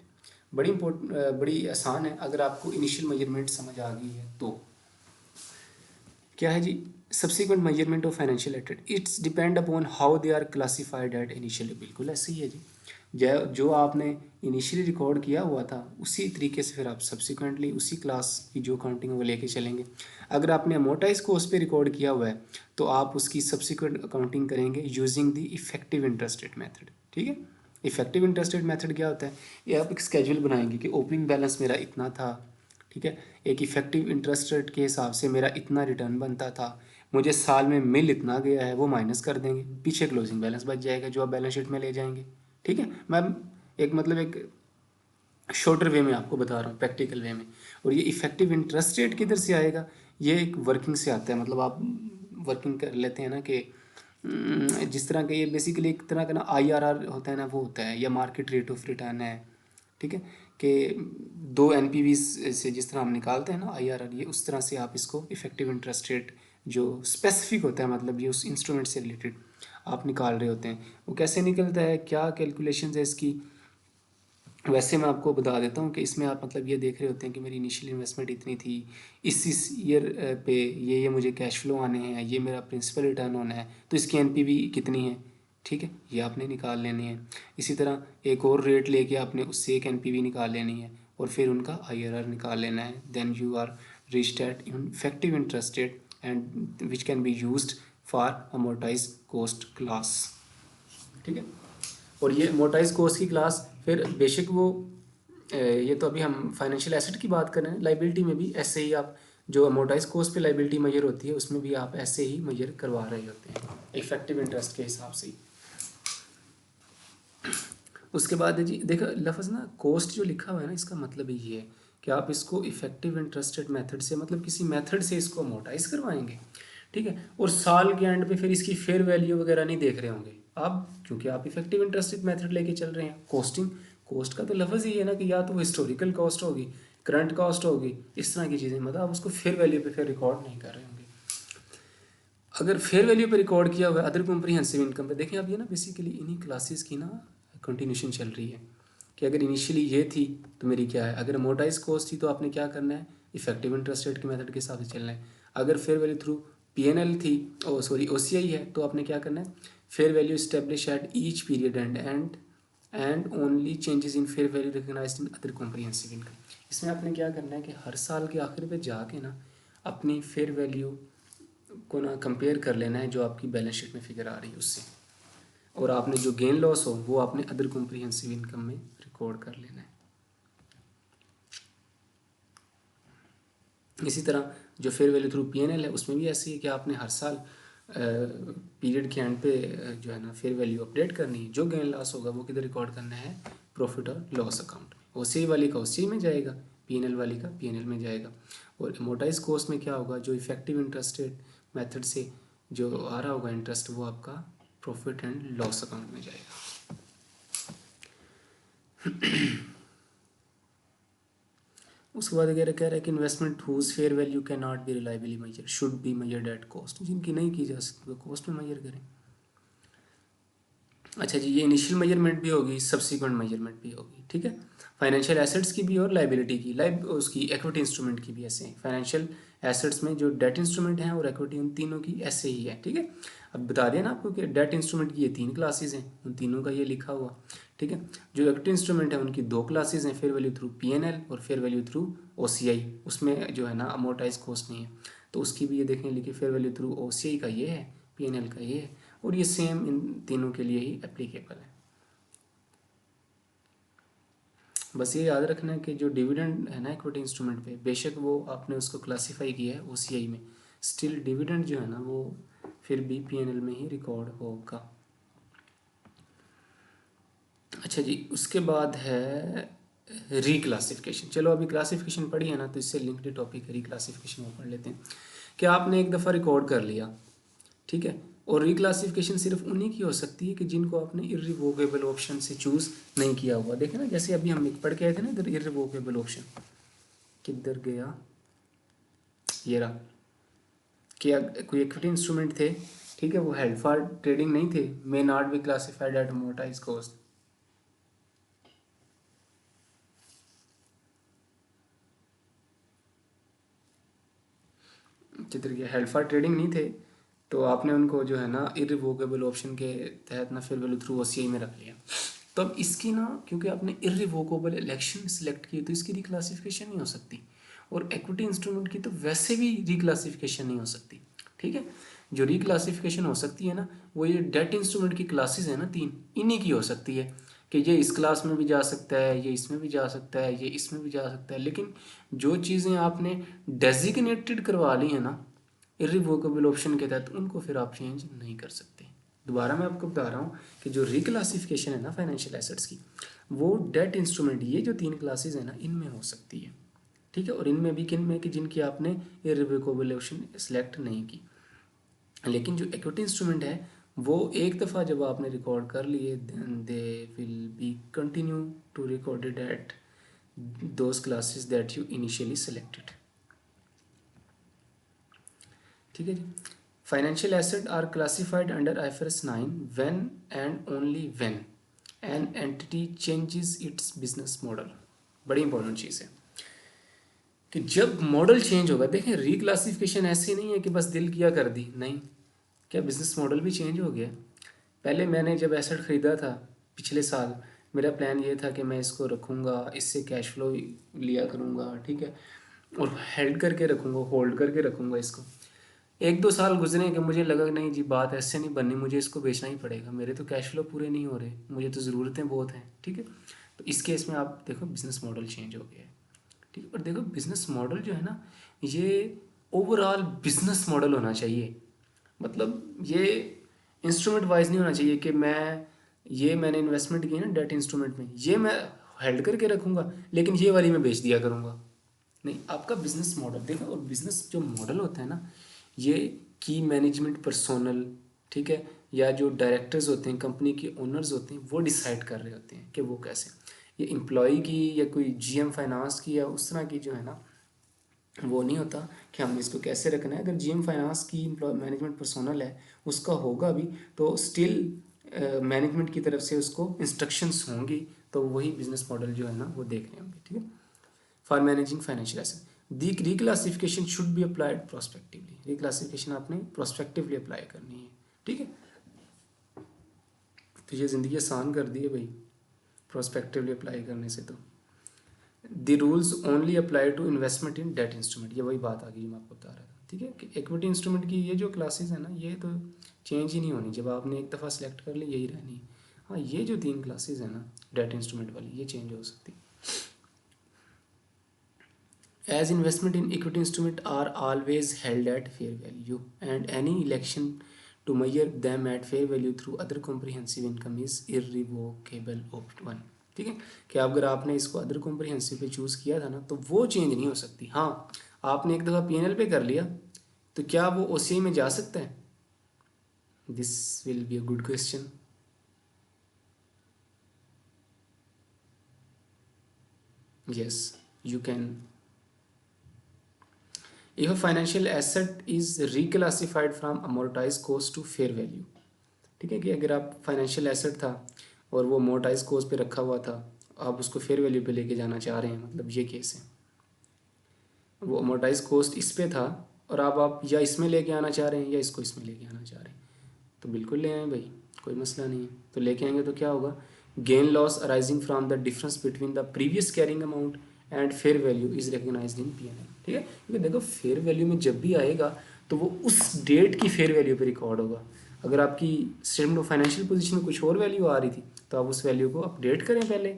बड़ी बड़ी आसान है अगर आपको इनिशियल मेजरमेंट समझ आ गई है तो। क्या है जी subsequent measurement of financial asset, it's depend upon how they are classified at initially, बिल्कुल ऐसे ही है जी। जो आपने इनिशियली रिकॉर्ड किया हुआ था उसी तरीके से फिर आप सब्सिक्वेंटली उसी क्लास की जो काउंटिंग है वो लेके चलेंगे। अगर आपने अमोर्टाइज कोस्ट पे रिकॉर्ड किया हुआ है तो आप उसकी सब्सिक्वेंट अकाउंटिंग करेंगे using the effective interest rate method, ठीक है। इफेक्टिव इंटरेस्ट रेट मेथड क्या होता है, ये आप एक स्केड्यूल बनाएंगे कि ओपनिंग बैलेंस मेरा इतना था, ठीक है। एक इफेक्टिव इंटरेस्ट रेट के हिसाब से मेरा इतना रिटर्न बनता था, मुझे साल में मिल इतना गया है, वो माइनस कर देंगे, पीछे क्लोजिंग बैलेंस बच जाएगा जो आप बैलेंस शीट में ले जाएंगे, ठीक है। मैं एक मतलब एक शॉर्टर वे में आपको बता रहा हूँ, प्रैक्टिकल वे में। और ये इफेक्टिव इंटरेस्ट रेट किधर से आएगा, ये एक वर्किंग से आता है, मतलब आप वर्किंग कर लेते हैं ना कि जिस तरह का ये बेसिकली एक तरह का ना आईआरआर होता है ना, वो होता है, या मार्केट रेट ऑफ रिटर्न है, ठीक है। कि दो एनपीवी से जिस तरह हम निकालते हैं ना आईआरआर, ये उस तरह से आप इसको इफेक्टिव इंटरेस्ट रेट जो स्पेसिफिक होता है, मतलब ये उस इंस्ट्रूमेंट से रिलेटेड आप निकाल रहे होते हैं। वो कैसे निकलता है, क्या कैलकुलेशन है इसकी, वैसे मैं आपको बता देता हूँ कि इसमें आप मतलब ये देख रहे होते हैं कि मेरी इनिशियल इन्वेस्टमेंट इतनी थी, इस ईयर पे ये मुझे कैश फ्लो आने हैं, ये मेरा प्रिंसिपल रिटर्न होना है, तो इसकी एनपीवी कितनी है, ठीक है, ये आपने निकाल लेनी है। इसी तरह एक और रेट लेके आपने उससे एक एनपीवी निकाल लेनी है और फिर उनका आईआरआर निकाल लेना है। Then you are reached at effective interest rate and which can be used for amortize cost class, ठीक है। और ये अमोर्टाइज कोस्ट की क्लास फिर बेशक वो ये तो अभी हम फाइनेंशियल एसेट की बात कर रहे हैं, लाइबिलिटी में भी ऐसे ही आप जो अमोर्टाइज कोस्ट पे लाइबिलिटी मेजर होती है उसमें भी आप ऐसे ही मेजर करवा रहे होते हैं इफेक्टिव इंटरेस्ट के हिसाब से ही। उसके बाद है जी देखो लफ्ज़ ना कोस्ट जो लिखा हुआ है ना, इसका मतलब ये है कि आप इसको इफेक्टिव इंटरेस्टेड मेथड से मतलब किसी मेथड से इसको अमोर्टाइज करवाएंगे, ठीक है। और साल के एंड पे फिर इसकी फेयर वैल्यू वगैरह नहीं देख रहे होंगे आप, क्योंकि आप इफेक्टिव इंटरेस्टेड मेथड लेके चल रहे हैं। कॉस्टिंग कोस्ट का तो लफ्ज़ ही है ना कि या तो वो हिस्टोरिकल कॉस्ट होगी, करंट कॉस्ट होगी, इस तरह की चीज़ें, मतलब आप उसको फेयर वैल्यू पे फिर रिकॉर्ड नहीं कर रहे होंगे। अगर फेयर वैल्यू पे रिकॉर्ड किया हुआ है अदर कॉम्प्रिहेंसिव इनकम पे, देखें आप ये ना बेसिकली इन्हीं क्लासेस की ना कंटिन्यूशन चल रही है कि अगर इनिशियली ये थी तो मेरी क्या है, अगर अमोर्टाइज कॉस्ट थी तो आपने क्या करना है, इफेक्टिव इंटरेस्ट रेट के मेथड के हिसाब से चलना है। अगर फेयर वैल्यू थ्रू पीएनएल थी ओसीआई है तो आपने क्या करना है, fair value establish at each period end only changes in fair value recognized in other comprehensive income. इसमें आपने क्या करना है कि हर साल के आखिर पे जाके ना अपनी फेयर वैल्यू को ना कंपेयर कर लेना है जो आपकी बैलेंस शीट में फिगर आ रही है उससे, और आपने जो गेन लॉस हो वो आपने अदर कॉम्प्रिहेंसिव इनकम में रिकॉर्ड कर लेना है। इसी तरह जो फेयर वैल्यू थ्रू पीएनएल है उसमें भी ऐसे ही है कि आपने हर साल पीरियड के एंड पे जो है ना फेयर वैल्यू अपडेट करनी है, जो गेन लॉस होगा वो किधर रिकॉर्ड करना है, प्रॉफिट और लॉस अकाउंट में। ओसीआई वाली का ओसीआई में जाएगा, पीएनएल वाली का पीएनएल में जाएगा। और अमोर्टाइज कॉस्ट में क्या होगा, जो इफेक्टिव इंटरेस्टेड मेथड से जो आ रहा होगा इंटरेस्ट वो आपका प्रॉफिट एंड लॉस अकाउंट में जाएगा। उसके बाद वगैरह कह रहा है कि investment whose fair value can not be reliably measure should be measured at cost, जिनकी नहीं की जा सकती तो कॉस्ट में मेजर करें। अच्छा जी, ये इनिशियल मेजरमेंट भी होगी, सब्सिक्वेंट मेजरमेंट भी होगी, ठीक है। फाइनेंशियल एसेट्स की भी और लाइबिलिटी की, उसकी इक्विटी इंस्ट्रूमेंट की भी ऐसे है। फाइनेंशियल एसेट्स में जो डेट इंस्ट्रूमेंट हैं और इक्विटी, उन तीनों की ऐसे ही है, ठीक है। अब बता दिया ना आपको कि डेट इंस्ट्रूमेंट की ये 3 क्लासेज हैं, उन तीनों का ये लिखा हुआ, ठीक है। जो इक्विटी इंस्ट्रूमेंट है उनकी 2 क्लासेज हैं, फेयर वैल्यू थ्रू पीएनएल और फेयर वैल्यू थ्रू ओसीआई। उसमें जो है ना अमोर्टाइज कॉस्ट नहीं है, तो उसकी भी ये देखने लिखी, फेयर वैल्यू थ्रू ओसीआई का ये है, पीएनएल का ये है, और ये सेम इन तीनों के लिए ही एप्लीकेबल है। बस ये याद रखना है कि जो डिविडेंड है ना इक्विटी इंस्ट्रूमेंट पे, बेशक वो आपने उसको क्लासीफाई किया है ओसीआई में, स्टिल डिविडेंड जो है ना वो फिर भी पीएनएल में ही रिकॉर्ड होगा। अच्छा जी, उसके बाद है रिक्लासिफिकेशन। चलो अभी क्लासिफिकेशन पढ़ी है ना, तो इससे लिंक्ड टॉपिक है रिक्लासिफिकेशन, वो पढ़ लेते हैं। कि आपने एक दफ़ा रिकॉर्ड कर लिया, ठीक है, और रिक्लासिफिकेशन सिर्फ उन्हीं की हो सकती है कि जिनको आपने इर्रिवोकेबल ऑप्शन से चूज़ नहीं किया हुआ। देखे ना, जैसे अभी हम एक पढ़ के आए थे ना इधर, इर्रिवोकेबल ऑप्शन किधर गया, ये रहा, कि कोई इक्विटी इंस्ट्रूमेंट थे, ठीक है, वो हेल्ड फॉर ट्रेडिंग नहीं थे, may not be classified at amortize cost. चित्र के हेल्ड फॉर ट्रेडिंग नहीं थे, तो आपने उनको जो है ना इर्रिवोकेबल ऑप्शन के तहत ना फेयर वैल्यू थ्रू ओसीआई में रख लिया। तो अब इसकी ना, क्योंकि आपने इर्रिवोकेबल इलेक्शन सिलेक्ट की, तो इसकी रिक्लासिफिकेशन नहीं हो सकती, और इक्विटी इंस्ट्रूमेंट की तो वैसे भी रिक्लासिफिकेशन नहीं हो सकती, ठीक है। जो रिक्लासिफिकेशन हो सकती है ना, वो ये डेट इंस्ट्रूमेंट की क्लासेस है ना 3, इन्हीं की हो सकती है, कि ये इस क्लास में भी जा सकता है, ये इसमें भी जा सकता है, ये इसमें भी जा सकता है। लेकिन जो चीज़ें आपने डेजिग्नेटेड करवा ली है ना इर्रिवोकेबल ऑप्शन के तहत, उनको फिर आप चेंज नहीं कर सकते। दोबारा मैं आपको बता रहा हूँ कि जो रिक्लासिफिकेशन है ना फाइनेंशियल एसेट्स की, वो डेट इंस्ट्रूमेंट, ये जो 3 क्लासेस है ना, इनमें हो सकती है, ठीक है। और इनमें भी किन में, कि जिनकी आपने इर्रिवोकेबल ऑप्शन सेलेक्ट नहीं की। लेकिन जो इक्विटी इंस्ट्रूमेंट है, वो एक दफ़ा जब आपने रिकॉर्ड कर लिए, then they will be continue to recorded at those classes that you initially selected, ठीक है जी। Financial asset are classified under IFRS 9 when and only when an entity changes its business model. बड़ी important चीज़ है कि जब model change होगा, देखें रिक्लासिफिकेशन ऐसे नहीं है कि बस दिल किया कर दी, नहीं, क्या बिजनेस मॉडल भी चेंज हो गया। पहले मैंने जब एसेट ख़रीदा था पिछले साल, मेरा प्लान ये था कि मैं इसको रखूँगा, इससे कैश फ्लो लिया करूँगा, ठीक है, और हेल्ड करके रखूँगा, होल्ड करके रखूँगा इसको। 1-2 साल गुजरे कि मुझे लगा कि नहीं जी, बात ऐसे नहीं बननी, मुझे इसको बेचना ही पड़ेगा, मेरे तो कैश फ्लो पूरे नहीं हो रहे, मुझे तो ज़रूरतें बहुत हैं, ठीक है। तो इस केस में आप देखो बिज़नेस मॉडल चेंज हो गया है, ठीक है। और देखो बिज़नेस मॉडल जो है ना, ये ओवरऑल बिज़नेस मॉडल होना चाहिए। मतलब ये इंस्ट्रूमेंट वाइज नहीं होना चाहिए कि मैंने इन्वेस्टमेंट की ना डेट इंस्ट्रूमेंट में, ये मैं हेल्ड करके रखूँगा लेकिन ये वाली मैं बेच दिया करूँगा। नहीं, आपका बिजनेस मॉडल देखो, और बिजनेस जो मॉडल होता है ना, ये की मैनेजमेंट पर्सोनल, ठीक है, या जो डायरेक्टर्स होते हैं, कंपनी के ओनर्स होते हैं, वो डिसाइड कर रहे होते हैं कि वो कैसे, ये एम्प्लॉय की या कोई जीएम फाइनेंस की या उस तरह की जो है ना, वो नहीं होता कि हमने इसको कैसे रखना है। अगर जीएम फाइनेंस की एम्प्लॉय मैनेजमेंट पर्सोनल है, उसका होगा भी, तो स्टिल मैनेजमेंट की तरफ से उसको इंस्ट्रक्शंस होंगी, तो वही बिजनेस मॉडल जो है ना वो देख रहे होंगे, ठीक है। For managing financial asset the reclassification should be applied prospectively, reclassification आपने प्रोस्पेक्टिवली अप्लाई करनी है, ठीक है। तो ये ज़िंदगी आसान कर दी है भाई प्रोस्पेक्टिवली अप्लाई करने से। तो the rules only apply to investment in debt instrument, ये वही बात आ गई जो मैं आपको बता रहा था, ठीक है, कि इक्विटी इंस्ट्रूमेंट की ये जो क्लासेस है ना, ये तो चेंज ही नहीं होनी, जब आपने एक दफ़ा सेलेक्ट कर ली यही रहनी है। हाँ, ये जो 3 क्लासेस है ना डेट इंस्ट्रूमेंट वाली, ये चेंज हो सकती है। As investment in equity instrument are always held at fair value, and any election to measure them at fair value through other comprehensive income is irrevocable opt one, ठीक है। कि अगर आपने इसको अदर कॉम्प्रिहेंसिव पे चूज़ किया था ना, तो वो चेंज नहीं हो सकती। हाँ, आपने एक दफ़ा पीएनएल पे कर लिया, तो क्या वो ओसीआई में जा सकता है? This will be a good question. Yes, you can. If a financial asset is reclassified from amortized cost to fair value, ठीक है, कि अगर आप फाइनेंशियल एसेट था और वो मोटाइज कॉस्ट पे रखा हुआ था, आप उसको फेयर वैल्यू पे लेके जाना चाह रहे हैं, मतलब ये केस है। वो अमोर्टाइज कॉस्ट इस पे था और अब आप या इसमें लेके आना चाह रहे हैं या इसको इसमें लेके आना चाह रहे हैं, तो बिल्कुल ले आएँ भाई, कोई मसला नहीं है। तो लेके आएंगे तो क्या होगा, gain loss arising from the difference between the previous carrying amount and fair value is recognized in PNL. ठीक है, क्योंकि देखो फेयर वैल्यू में जब भी आएगा तो वो उस डेट की फेयर वैल्यू पे रिकॉर्ड होगा। अगर आपकी स्टेटमेंट ऑफ फाइनेंशियल पोजीशन में कुछ और वैल्यू आ रही थी तो आप उस वैल्यू को अपडेट करें पहले।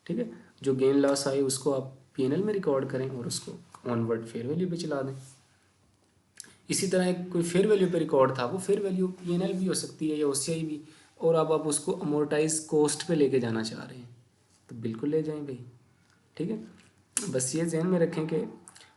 ठीक है, जो गेन लॉस आए उसको आप पीएनएल में रिकॉर्ड करें और उसको ऑनवर्ड फेयर वैल्यू पे चला दें। इसी तरह एक कोई फेयर वैल्यू पे रिकॉर्ड था, वो फेयर वैल्यू पीएनएल भी हो सकती है या ओसीआई भी, और अब आप उसको अमोर्टाइज कॉस्ट पे लेके जाना चाह रहे हैं तो बिल्कुल ले जाएं भाई। ठीक है, बस ये ध्यान में रखें कि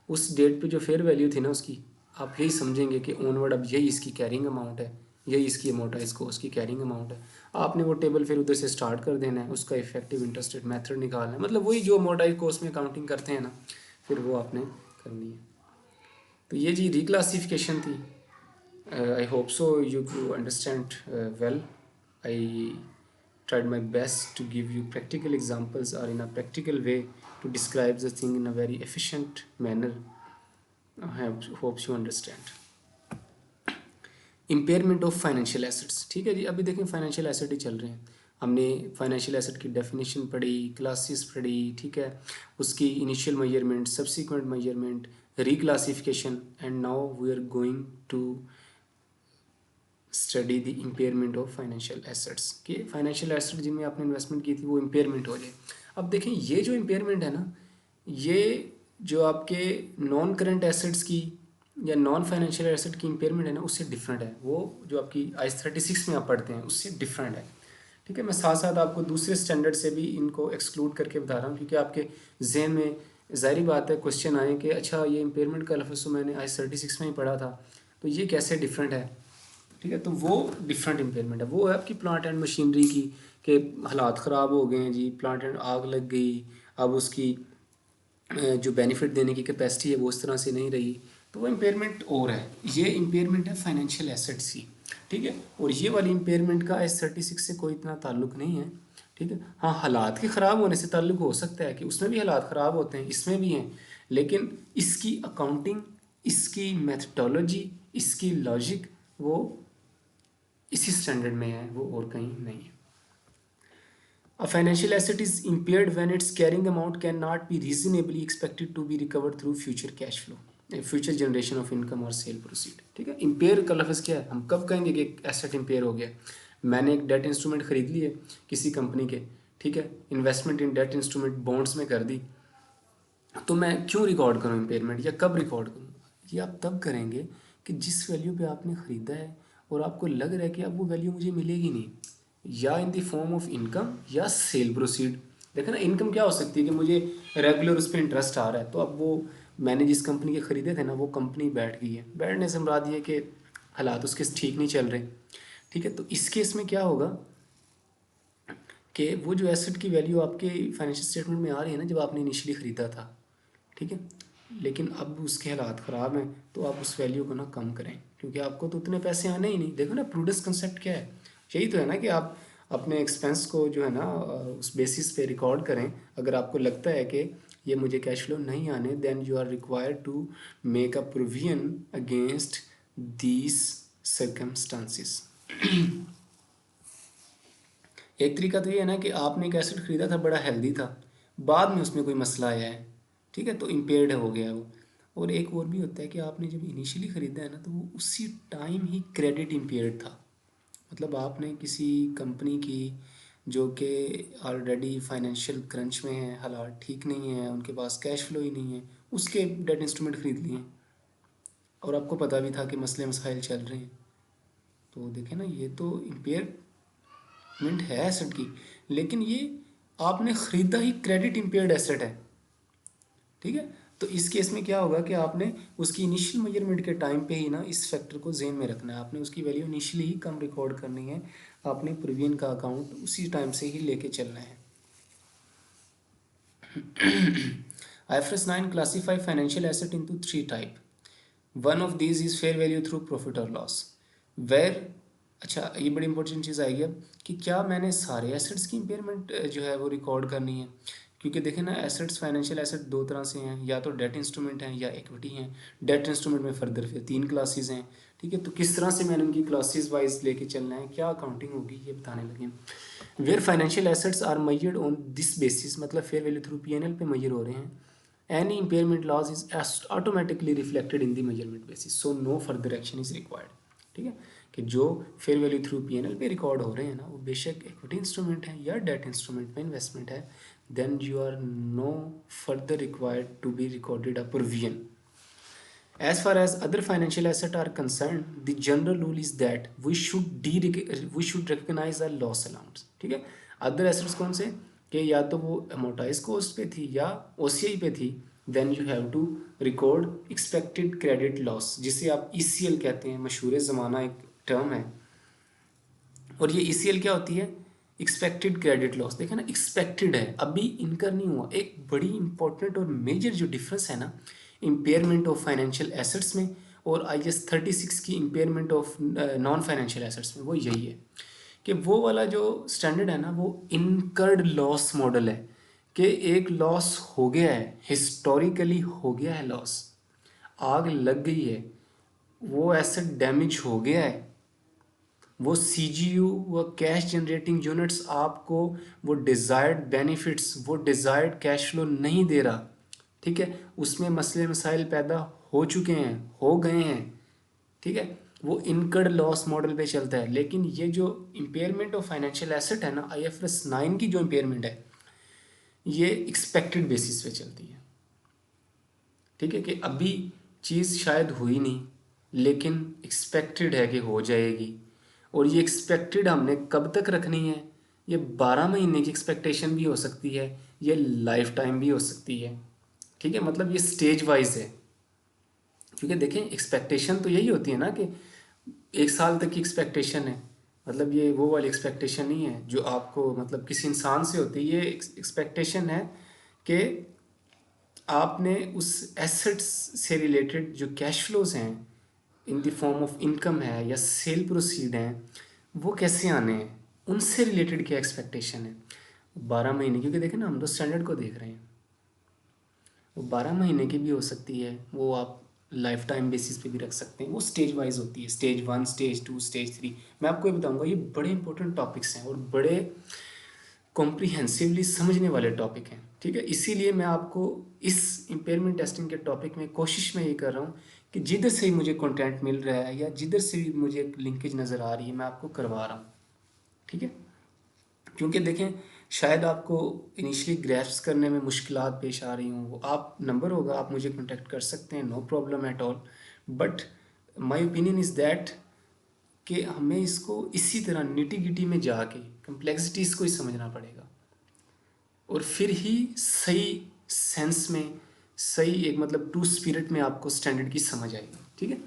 उस डेट पे जो फेयर वैल्यू थी ना उसकी, आप यही समझेंगे कि ऑनवर्ड अब यही इसकी कैरिंग अमाउंट है, यही इसकी अमोर्टाइज कॉस्ट की कैरिंग अमाउंट है। आपने वो टेबल फिर उधर से स्टार्ट कर देना है, उसका इफेक्टिव इंटरेस्ट रेट मेथड निकालना है, मतलब वही जो अमोर्टाइज कॉस्ट में अकाउंटिंग करते हैं ना, फिर वो आपने करनी है। तो ये जी रिक्लासिफिकेशन थी। I hope so you to understand well. I tried my best to give you practical examples or in a practical way to describe the thing in a very efficient manner. I hope you understand. Impairment of financial assets. ठीक है जी, अभी देखें financial asset ही चल रहे हैं। हमने financial asset की definition पढ़ी, क्लासेस पढ़ी, ठीक है, उसकी initial measurement, subsequent measurement, reclassification, and now we are going to study the impairment of financial assets, कि फाइनेंशियल एसेट जिनमें आपने इन्वेस्टमेंट की थी वो इम्पेयरमेंट हो जाए। अब देखें ये जो इम्पेयरमेंट है ना, ये जो आपके नॉन करंट एसेट्स की या नॉन फाइनेंशियल एसेट की इम्पेयरमेंट है ना, उससे डिफरेंट है। वो जो आपकी IS 36 में आप पढ़ते हैं उससे डिफरेंट है। ठीक है, मैं साथ साथ आपको दूसरे स्टैंडर्ड से भी इनको एक्सक्लूड करके बता रहा हूँ, क्योंकि आपके जहन में ज़ाहिर बात है क्वेश्चन आए कि अच्छा ये इम्पेयरमेंट का लफ्ज़ तो मैंने IS 36 में ही पढ़ा था, तो ये कैसे डिफरेंट है। ठीक है, तो वो डिफरेंट इम्पेयरमेंट है। वो है आपकी प्लांट एंड मशीनरी की, के हालात ख़राब हो गए हैं जी, प्लांट एंड आग लग गई, अब उसकी जो बेनिफिट देने की कैपेसिटी है वो उस तरह से नहीं रही, तो वो इम्पेयरमेंट और है। ये इम्पेयरमेंट है फाइनेंशियल एसेट्स की। ठीक है, और ये वाली इम्पेयरमेंट का IS 36 से कोई इतना ताल्लुक नहीं है। ठीक है, हाँ हालात के ख़राब होने से ताल्लुक हो सकता है कि उसमें भी हालात ख़राब होते हैं, इसमें भी हैं, लेकिन इसकी अकाउंटिंग, इसकी मैथडोलॉजी, इसकी लॉजिक वो इसी स्टैंडर्ड में है, वो और कहीं नहीं है। A financial asset is impaired when its carrying amount cannot be reasonably expected to be recovered through future cash flow, future generation of income और सेल प्रोसीड। ठीक है, इम्पेयर का लफ्ज़ क्या है, हम कब कहेंगे कि एक एसेट इम्पेयर हो गया। मैंने एक डेट इंस्ट्रूमेंट खरीद ली है किसी कंपनी के, ठीक है, investment in debt instrument bonds में कर दी, तो मैं क्यों रिकॉर्ड करूँ इम्पेयरमेंट, या कब रिकॉर्ड करूँ। ये आप तब करेंगे कि जिस वैल्यू पे आपने ख़रीदा है और आपको लग रहा है कि अब वो वैल्यू मुझे मिलेगी नहीं, या इन द फॉर्म ऑफ इनकम या सेल प्रोसीड। देखो ना, इनकम क्या हो सकती है कि मुझे रेगुलर उस पर इंटरेस्ट आ रहा है, तो अब वो मैंने जिस कंपनी के ख़रीदे थे ना वो कंपनी बैठ गई है, बैठने से मुराद ये कि हालात उसके ठीक नहीं चल रहे। ठीक है, तो इस केस में क्या होगा कि वो जो एसेट की वैल्यू आपके फाइनेंशियल स्टेटमेंट में आ रही है ना जब आपने इनिशियली ख़रीदा था, ठीक है, लेकिन अब उसके हालात ख़राब हैं, तो आप उस वैल्यू को ना कम करें, क्योंकि आपको तो उतने पैसे आने ही नहीं। देखो ना, प्रूडेंस कंसेप्ट क्या है, यही तो है ना कि आप अपने एक्सपेंस को जो है ना उस बेसिस पे रिकॉर्ड करें। अगर आपको लगता है कि ये मुझे कैश फ्लो नहीं आने, then you are required to make a provision against these circumstances. एक तरीका तो ये है ना कि आपने एक एसेट ख़रीदा था, बड़ा हेल्दी था, बाद में उसमें कोई मसला आया है, ठीक है, तो इम्पेयर्ड हो गया वो। और एक और भी होता है कि आपने जब इनिशियली ख़रीदा है ना तो वो उसी टाइम ही क्रेडिट इम्पेयर्ड था, मतलब आपने किसी कंपनी की जो कि ऑलरेडी फाइनेंशियल क्रंच में है, हालात ठीक नहीं है, उनके पास कैश फ्लो ही नहीं है, उसके डेट इंस्ट्रूमेंट ख़रीद लिए और आपको पता भी था कि मसले मसाइल चल रहे हैं, तो देखें ना, ये तो इम्पेयरमेंट है एसेट की, लेकिन ये आपने ख़रीदा ही क्रेडिट इम्पेयर्ड एसेट है। ठीक है, तो इस केस में क्या होगा कि आपने उसकी इनिशियल मेजरमेंट के टाइम पे ही ना इस फैक्टर को जेन में रखना है, आपने उसकी वैल्यू इनिशियली ही कम रिकॉर्ड करनी है, आपने प्रीवियन का अकाउंट उसी टाइम से ही लेके चलना है। IFRS 9 classify financial asset into three type. One of these is fair value through profit or loss, where अच्छा, ये बड़ी इंपॉर्टेंट चीज़ आएगी अब कि क्या मैंने सारे एसेट्स की इम्पेयरमेंट जो है वो रिकॉर्ड करनी है, क्योंकि देखें ना एसेट्स, फाइनेंशियल एसेट दो तरह से हैं, या तो डेट इंस्ट्रूमेंट हैं या इक्विटी हैं। डेट इंस्ट्रूमेंट में फर्दर फिर 3 क्लासेस हैं, ठीक है। तो किस तरह से मैंने उनकी क्लासेस वाइज लेके चलना है, क्या अकाउंटिंग होगी, ये बताने लगे। Where financial assets are measured on this basis, मतलब फेयर वैल्यू थ्रू पीएनएल पे मेजर हो रहे हैं, any impairment loss is automatically reflected in the measurement basis, so no further action is required. ठीक है, कि जो फेयर वैल्यू थ्रू पीएनएल पे रिकॉर्ड हो रहे हैं ना, वो बेशक इक्विटी इंस्ट्रूमेंट है या डेट इंस्ट्रूमेंट में इन्वेस्टमेंट है, then you are no further required to be recorded a provision. As far as other financial assets are concerned, the general rule is that we should recognize a loss allowance. ठीक है, other assets कौन से, कि या तो वो amortise cost पे थी या ओसीआई पे थी, then you have to record expected credit loss, जिसे आप ईसीएल कहते हैं, मशहूर ज़माना एक टर्म है। और ये ईसीएल क्या होती है, एक्सपेक्टेड क्रेडिट लॉस। देखें ना, एक्सपेक्टेड है, अभी इनकर नहीं हुआ। एक बड़ी इंपॉर्टेंट और मेजर जो डिफरेंस है ना इम्पेयरमेंट ऑफ फाइनेंशियल एसेट्स में और IAS 36 की impairment of non financial assets में, वो यही है कि वो वाला जो स्टैंडर्ड है ना, वो इनकर्ड लॉस मॉडल है, कि एक लॉस हो गया है, हिस्टोरिकली हो गया है लॉस, आग लग गई है, वो एसेट डैमेज हो गया है, वो CGU, वो कैश जनरेटिंग यूनिट्स आपको वो डिज़ायर्ड बेनिफिट्स, वो डिज़ायर्ड कैश फ्लो नहीं दे रहा, ठीक है, उसमें मसले मसाइल पैदा हो चुके हैं, हो गए हैं, ठीक है, वो इनकर्ड लॉस मॉडल पे चलता है। लेकिन ये जो इम्पेयरमेंट ऑफ फाइनेंशियल एसेट है ना, IFRS 9 की जो इम्पेयरमेंट है, ये एक्सपेक्टेड बेसिस पे चलती है। ठीक है, कि अभी चीज़ शायद हुई नहीं, लेकिन एक्सपेक्टेड है कि हो जाएगी, और ये एक्सपेक्टेड हमने कब तक रखनी है, ये 12 महीने की एक्सपेक्टेशन भी हो सकती है, ये लाइफ टाइम भी हो सकती है। ठीक है, मतलब ये स्टेज वाइज है, क्योंकि देखें एक्सपेक्टेशन तो यही होती है ना कि 1 साल तक की एक्सपेक्टेशन है, मतलब ये वो वाली एक्सपेक्टेशन नहीं है जो आपको मतलब किसी इंसान से होती है। ये एक्सपेक्टेशन है कि आपने उस एसेट्स से रिलेटेड जो कैश फ्लोज हैं इन द फॉर्म ऑफ इनकम है या सेल प्रोसीड हैं, वो कैसे आने हैं, उनसे रिलेटेड क्या एक्सपेक्टेशन है। 12 महीने, क्योंकि देखें ना हम तो स्टैंडर्ड को देख रहे हैं, वो 12 महीने की भी हो सकती है, वो आप लाइफ टाइम बेसिस पे भी रख सकते हैं, वो स्टेज वाइज होती है, स्टेज 1, स्टेज 2, स्टेज 3। मैं आपको ये बताऊंगा, ये बड़े इंपॉर्टेंट टॉपिक्स हैं और बड़े कॉम्प्रिहेंसिवली समझने वाले टॉपिक हैं। ठीक है, इसीलिए मैं आपको इस इम्पेयरमेंट टेस्टिंग के टॉपिक में कोशिश में ये कर रहा हूँ कि जिधर से ही मुझे कंटेंट मिल रहा है या जिधर से भी मुझे एक लिंकेज नज़र आ रही है, मैं आपको करवा रहा हूँ। ठीक है, क्योंकि देखें शायद आपको इनिशियली ग्रैस्प करने में मुश्किलात पेश आ रही हों, वो आप नंबर होगा, आप मुझे कॉन्टेक्ट कर सकते हैं, no problem at all. But my opinion is that कि हमें इसको इसी तरह निटी गिटी में जाके कम्प्लेक्सिटीज़ को ही समझना पड़ेगा, और फिर ही सही सेंस में, सही एक मतलब ट्रू स्पिरिट में आपको स्टैंडर्ड की समझ आएगी। ठीक है,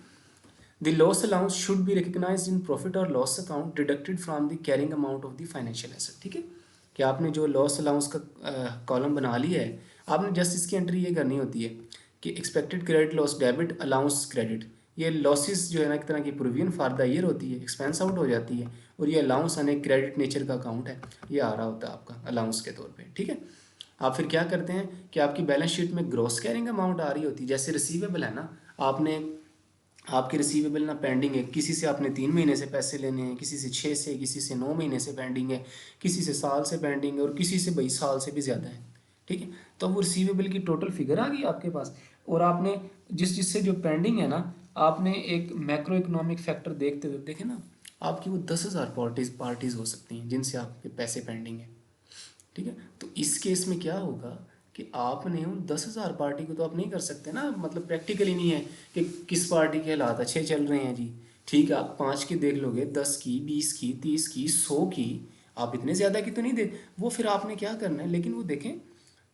the loss allowance should be recognised in profit और loss account deducted from the carrying amount of the financial asset. ठीक है, कि आपने जो लॉस अलाउंस का कॉलम बना लिया है, आपने जस्ट इसकी एंट्री ये करनी होती है कि expected credit loss debit allowance credit, ये लॉसेस जो है ना एक तरह की प्रोविजन फॉर द ईयर होती है, एक्सपेंस आउट हो जाती है, और ये अलाउंस यानी क्रेडिट नेचर का अकाउंट है, ये आ रहा होता है आपका अलाउंस के तौर पे। ठीक है, आप फिर क्या करते हैं कि आपकी बैलेंस शीट में ग्रॉस कैरिंग अमाउंट आ रही होती है, जैसे रिसीवेबल है ना, आपने आपके रिसीवेबल ना पेंडिंग है, किसी से आपने 3 महीने से पैसे लेने हैं, किसी से 6 से, किसी से 9 महीने से पेंडिंग है, किसी से साल से पेंडिंग है, और किसी से 22 साल से भी ज़्यादा है। ठीक है, तो वो रिसीवेबल की टोटल फिगर आ गई आपके पास, और आपने जिससे जो पेंडिंग है ना, आपने एक मैक्रो इकोनॉमिक फैक्टर देखते हुए देखे ना, आपकी वो 10,000 पार्टीज़ हो सकती हैं जिनसे आपके पैसे पेंडिंग है। ठीक है, तो इस केस में क्या होगा कि आपने उन 10,000 पार्टी को तो आप नहीं कर सकते ना, मतलब प्रैक्टिकली नहीं है कि किस पार्टी के हालात अच्छे चल रहे हैं जी, ठीक है, आप 5 की देख लोगे, 10 की, 20 की, 30 की, 100 की, आप इतने ज़्यादा की तो नहीं दे, वो फिर आपने क्या करना है। लेकिन वो देखें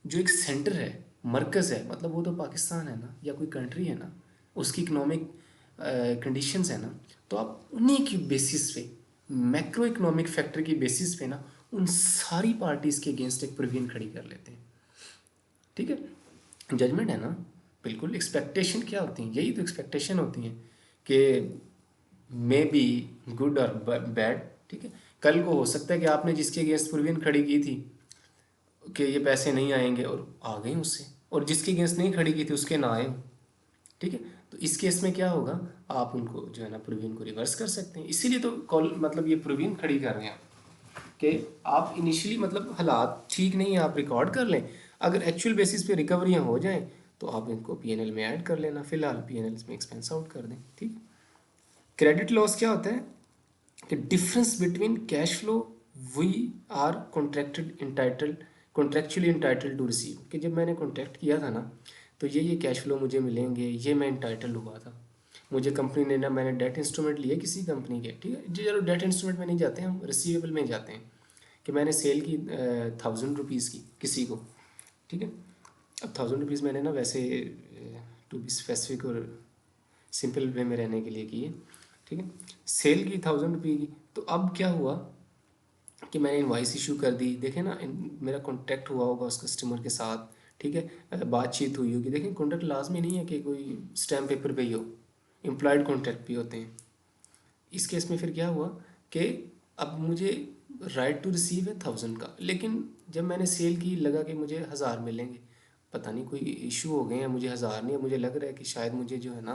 जो एक सेंटर है, मरकज़ है, मतलब वो तो पाकिस्तान है ना, या कोई कंट्री है ना, उसकी इकनॉमिक कंडीशंस है ना, तो आप उन्हीं की बेसिस पे, मैक्रो इकोनॉमिक फैक्टर की बेसिस पे ना, उन सारी पार्टीज़ के अगेंस्ट एक प्रोविजन खड़ी कर लेते हैं। ठीक है, जजमेंट है ना, बिल्कुल। एक्सपेक्टेशन क्या होती है, यही तो एक्सपेक्टेशन होती हैं कि मे बी गुड और बैड, ठीक है। कल को हो सकता है कि आपने जिसके अगेंस्ट प्रोविजन खड़ी की थी कि ये पैसे नहीं आएंगे और आ गए उससे, और जिसके अगेंस्ट नहीं खड़ी की थी उसके ना आए हो, ठीक है। तो इस केस में क्या होगा, आप उनको जो है ना प्रोविजन को रिवर्स कर सकते हैं। इसीलिए तो कॉल मतलब ये प्रोविजन खड़ी कर रहे हैं कि आप इनिशियली मतलब हालात ठीक नहीं है, आप रिकॉर्ड कर लें, अगर एक्चुअल बेसिस पे रिकवरियाँ हो जाएं तो आप इनको पीएनएल में ऐड कर लेना, फिलहाल पीएनएल में एक्सपेंस आउट कर दें, ठीक है। क्रेडिट लॉस क्या होता है कि difference between cash flow we are contractually entitled to receive, कि जब मैंने कॉन्ट्रैक्ट किया था ना तो ये कैश फ्लो मुझे मिलेंगे, ये मैं इंटाइटल हुआ था। मुझे कंपनी ने ना, मैंने डेट इंस्ट्रूमेंट लिए किसी कंपनी के, ठीक है, चलो डेट इंस्ट्रूमेंट में नहीं जाते हैं, हम रिसीवेबल में जाते हैं कि मैंने सेल की 1000 रुपीज़ की किसी को, ठीक है। अब 1000 रुपीज़ मैंने ना वैसे टू बी स्पेसिफिक और सिंपल वे में रहने के लिए की है, ठीक है। सेल की 1000 रुपये की, तो अब क्या हुआ कि मैंने इनवाइस इशू कर दी, देखें ना मेरा कॉन्टैक्ट हुआ होगा उस कस्टमर के साथ, ठीक है, बातचीत हुई होगी। देखें कॉन्ट्रैक्ट लाजमी नहीं है कि कोई स्टैम्प पेपर पे ही हो, एम्प्लॉयड कॉन्ट्रैक्ट भी होते हैं। इस केस में फिर क्या हुआ कि अब मुझे राइट टू रिसीव है 1000 का, लेकिन जब मैंने सेल की लगा कि मुझे 1000 मिलेंगे, पता नहीं कोई इशू हो गए हैं, मुझे 1000 नहीं है, मुझे लग रहा है कि शायद मुझे जो है ना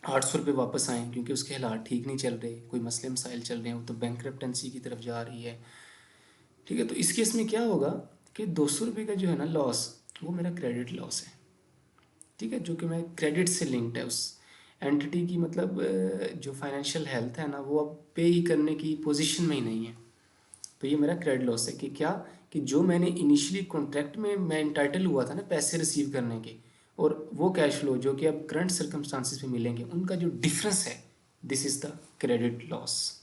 800 रुपये वापस आए, क्योंकि उसके हालात ठीक नहीं चल रहे, कोई मसले मसाइल चल रहे हैं, वो तो बैंकरप्टेंसी की तरफ जा रही है, ठीक है। तो इस केस में क्या होगा कि 200 रुपये का जो है ना लॉस, वो मेरा क्रेडिट लॉस है, ठीक है, जो कि मैं क्रेडिट से लिंक्ड है उस एंटिटी की, मतलब जो फाइनेंशियल हेल्थ है ना वो अब पे ही करने की पोजीशन में ही नहीं है। तो ये मेरा क्रेडिट लॉस है कि क्या, कि जो मैंने इनिशियली कॉन्ट्रैक्ट में मैं इंटाइटल हुआ था ना पैसे रिसीव करने के, और वो कैश फ्लो जो कि अब करंट सर्कमस्टांसिस में मिलेंगे, उनका जो डिफरेंस है, this is the credit loss.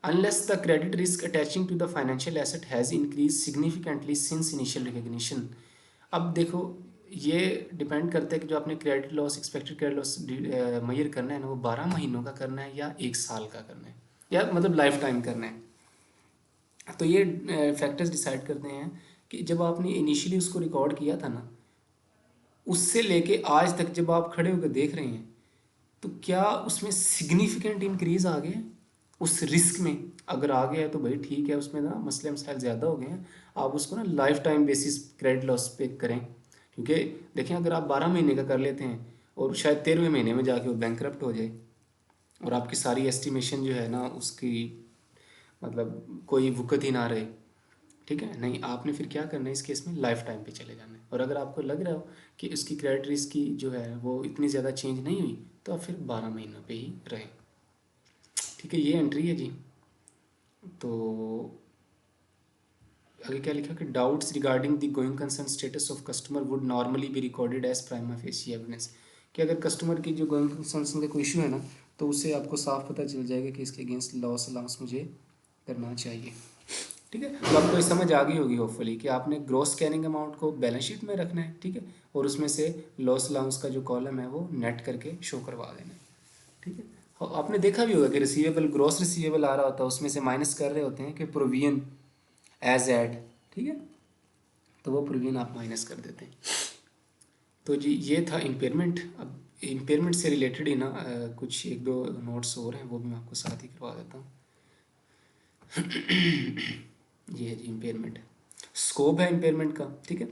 Unless the credit risk attaching to the financial asset has increased significantly since initial recognition। अब देखो ये डिपेंड करता है कि जो आपने credit loss, expected credit loss measure करना है ना, वो 12 महीनों का करना है या 1 साल का करना है, या मतलब लाइफ टाइम करना है। तो ये फैक्टर्स डिसाइड करते हैं कि जब आपने इनिशियली उसको रिकॉर्ड किया था ना, उससे लेके आज तक जब आप खड़े होकर देख रहे हैं, तो क्या उसमें सिग्निफिकेंट इंक्रीज आ गया उस रिस्क में? अगर आ गया है तो भाई ठीक है, उसमें ना मसले मसाइल ज़्यादा हो गए हैं, आप उसको ना life time basis credit loss पे करें। क्योंकि देखें अगर आप 12 महीने का कर लेते हैं और शायद 13वें महीने में जाके वो बैंकरप्ट हो जाए, और आपकी सारी एस्टिमेशन जो है ना उसकी मतलब कोई वक़्त ही ना रहे, ठीक है, नहीं, आपने फिर क्या करना है इस केस में, लाइफ टाइम पे चले जाना है। और अगर आपको लग रहा हो कि उसकी क्रेडिट रिस्क की जो है वो इतनी ज़्यादा चेंज नहीं हुई, तो आप फिर 12 महीनों पे ही रहें, ठीक है। ये एंट्री है जी। तो आगे क्या लिखा कि doubts regarding the going concern status of customer would normally be recorded as prima facie evidence, कि अगर कस्टमर की जो गोइंग कंसर्न का कोई इशू है ना, तो उससे आपको साफ पता चल जाएगा कि इसके अगेंस्ट लॉस अलाउंस मुझे करना चाहिए, ठीक है। तो आपको ये समझ आ गई होगी होपफुली कि आपने ग्रॉस कैरिंग अमाउंट को बैलेंस शीट में रखना है, ठीक है, और उसमें से लॉस अलाउंस का जो कॉलम है वो नेट करके शो करवा देना है, ठीक है। और आपने देखा भी होगा कि रिसीवेबल, ग्रॉस रिसीवेबल आ रहा होता है, उसमें से माइनस कर रहे होते हैं कि प्रोविजन एज एड, ठीक है, तो वो प्रोविजन आप माइनस कर देते हैं। तो जी ये था इम्पेयरमेंट। अब इम्पेयरमेंट से रिलेटेड ही ना कुछ एक दो नोट्स और हैं, वो भी मैं आपको साथ ही करवा देता हूँ। ये है जी इम्पेयरमेंट, स्कोप है इम्पेयरमेंट का, ठीक है,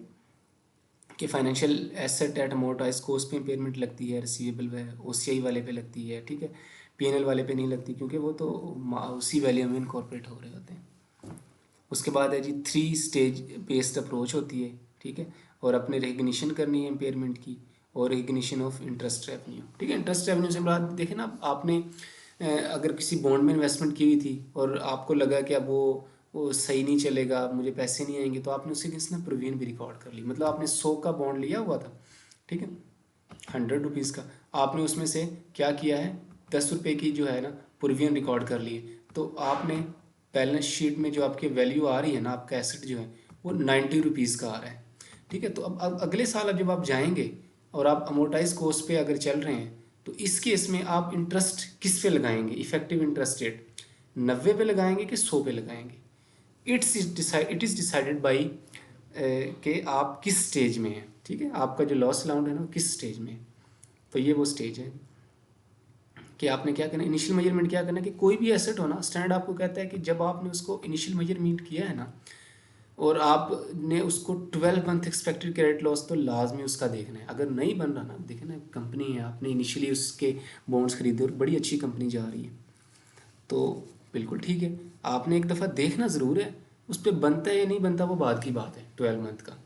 कि financial asset eight amortize cost पे इम्पेयरमेंट लगती है, रिसीवेबल है ओसीआई वाले पे लगती है, ठीक है, पीएनएल वाले पे नहीं लगती, क्योंकि वो तो उसी वैल्यू में इनकॉर्पोरेट हो रहे होते हैं। उसके बाद है जी 3 स्टेज बेस्ड अप्रोच होती है, ठीक है, और अपने रिकग्निशन करनी है इम्पेयरमेंट की, और रिकग्निशन ऑफ इंटरेस्ट रेवेन्यू, ठीक है। इंटरेस्ट रेवेन्यू से बात देखें ना, आपने अगर किसी बॉन्ड में इन्वेस्टमेंट की हुई थी और आपको लगा कि अब वो सही नहीं चलेगा, मुझे पैसे नहीं आएंगे, तो आपने उसके अगेंस्ट ना प्रोविजन भी रिकॉर्ड कर ली। मतलब आपने 100 का बॉन्ड लिया हुआ था, ठीक है, 100 रुपीज़ का, आपने उसमें से क्या किया है, 10 रुपये की जो है ना प्रोविजन रिकॉर्ड कर ली है, तो आपने बैलेंस शीट में जो आपकी वैल्यू आ रही है ना, आपका एसेट जो है वो 90 रुपीज़ का आ रहा है, ठीक है। तो अब अगले साल अब जब आप जाएंगे और आप अमोर्टाइज कोस्ट पे अगर चल रहे हैं, तो इस केस में आप इंटरेस्ट किस पे लगाएंगे, इफेक्टिव इंटरेस्ट रेट 90 पे लगाएंगे कि 100 पे लगाएंगे? इट इज़ डिसाइडेड बाई कि आप किस स्टेज में हैं, ठीक है, आपका जो लॉस अलाउंट है ना वो किस स्टेज में है। तो ये वो स्टेज है कि आपने क्या करना है। इनिशियल मेजरमेंट क्या करना है कि कोई भी एसेट हो ना, स्टैंडर्ड आपको कहता है कि जब आपने उसको इनिशियल मेजरमेंट किया है ना और आपने उसको 12 मंथ एक्सपेक्टेड क्रेडिट लॉस तो लाजमी उसका देखना है। अगर नहीं बन रहा ना, देखें ना, कंपनी है, आपने इनिशियली उसके बॉन्ड्स खरीदे और बड़ी अच्छी कंपनी जा रही है, तो बिल्कुल ठीक है, आपने एक दफ़ा देखना ज़रूर है, उस पर बनता है या नहीं बनता वो बाद की बात है 12 मंथ का।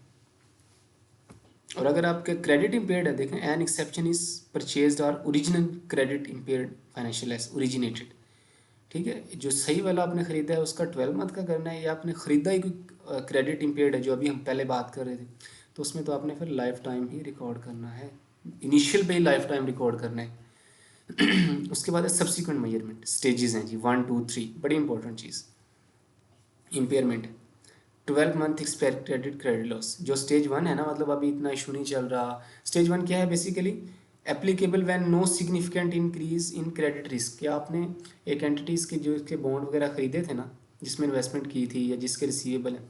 और अगर आपके क्रेडिट इम्पेयर्ड है, देखें एन एक्सेप्शन इज परचेज्ड और original credit impaired financial S originated, ठीक है, जो सही वाला आपने ख़रीदा है उसका 12 मंथ का करना है, या आपने ख़रीदा ही कोई क्रेडिट इम्पेयर्ड है जो अभी हम पहले बात कर रहे थे, तो उसमें तो आपने फिर लाइफ टाइम ही रिकॉर्ड करना है, इनिशियल पे ही लाइफ टाइम रिकॉर्ड करना है। उसके बाद है सब्सिक्वेंट मेजरमेंट, स्टेजेस हैं जी, 1 2 3, बड़ी इंपॉर्टेंट चीज़। Impairment 12 month expected credit loss, जो स्टेज 1 है ना, मतलब अभी इतना इशू नहीं चल रहा। स्टेज 1 क्या है basically, applicable when no significant increase in credit risk, क्या आपने एक एंटिटीज़ के जो इसके बॉन्ड वगैरह खरीदे थे ना, जिसमें इन्वेस्टमेंट की थी या जिसके रिसीवेबल है,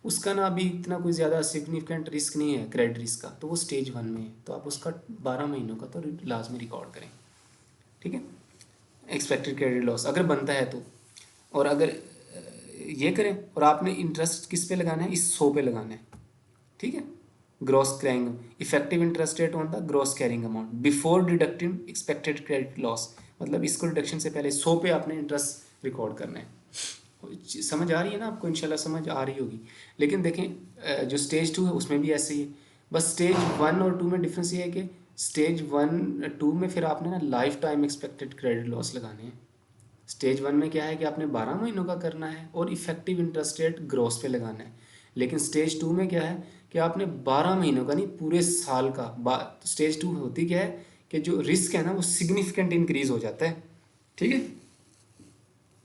उसका ना अभी इतना कोई ज़्यादा सिग्निफिकेंट रिस्क नहीं है क्रेडिट रिस्क का, तो वो स्टेज 1 में है, तो आप उसका 12 महीनों का तो लाजमी रिकॉर्ड करें, ठीक है, एक्सपेक्टेड क्रेडिट लॉस अगर बनता है तो। और अगर ये करें, और आपने इंटरेस्ट किस पे लगाना है, इस 100 पे लगाना है, ठीक है, gross carrying effective interest rate on the gross carrying amount before deducting expected credit loss, मतलब इसको डिडक्शन से पहले 100 पे आपने इंटरेस्ट रिकॉर्ड करना है। समझ आ रही है ना आपको, इंशाल्लाह समझ आ रही होगी। लेकिन देखें जो स्टेज 2 है उसमें भी ऐसे ही है, बस स्टेज 1 और 2 में डिफरेंस ये है कि स्टेज 1 2 में फिर आपने ना life time expected credit loss लगाने हैं। स्टेज 1 में क्या है कि आपने 12 महीनों का करना है और इफेक्टिव इंटरेस्ट रेट ग्रॉस पे लगाना है। लेकिन स्टेज 2 में क्या है कि आपने 12 महीनों का नहीं, पूरे साल का। स्टेज 2 होती क्या है कि जो रिस्क है ना वो सिग्निफिकेंट इंक्रीज हो जाता है, ठीक है,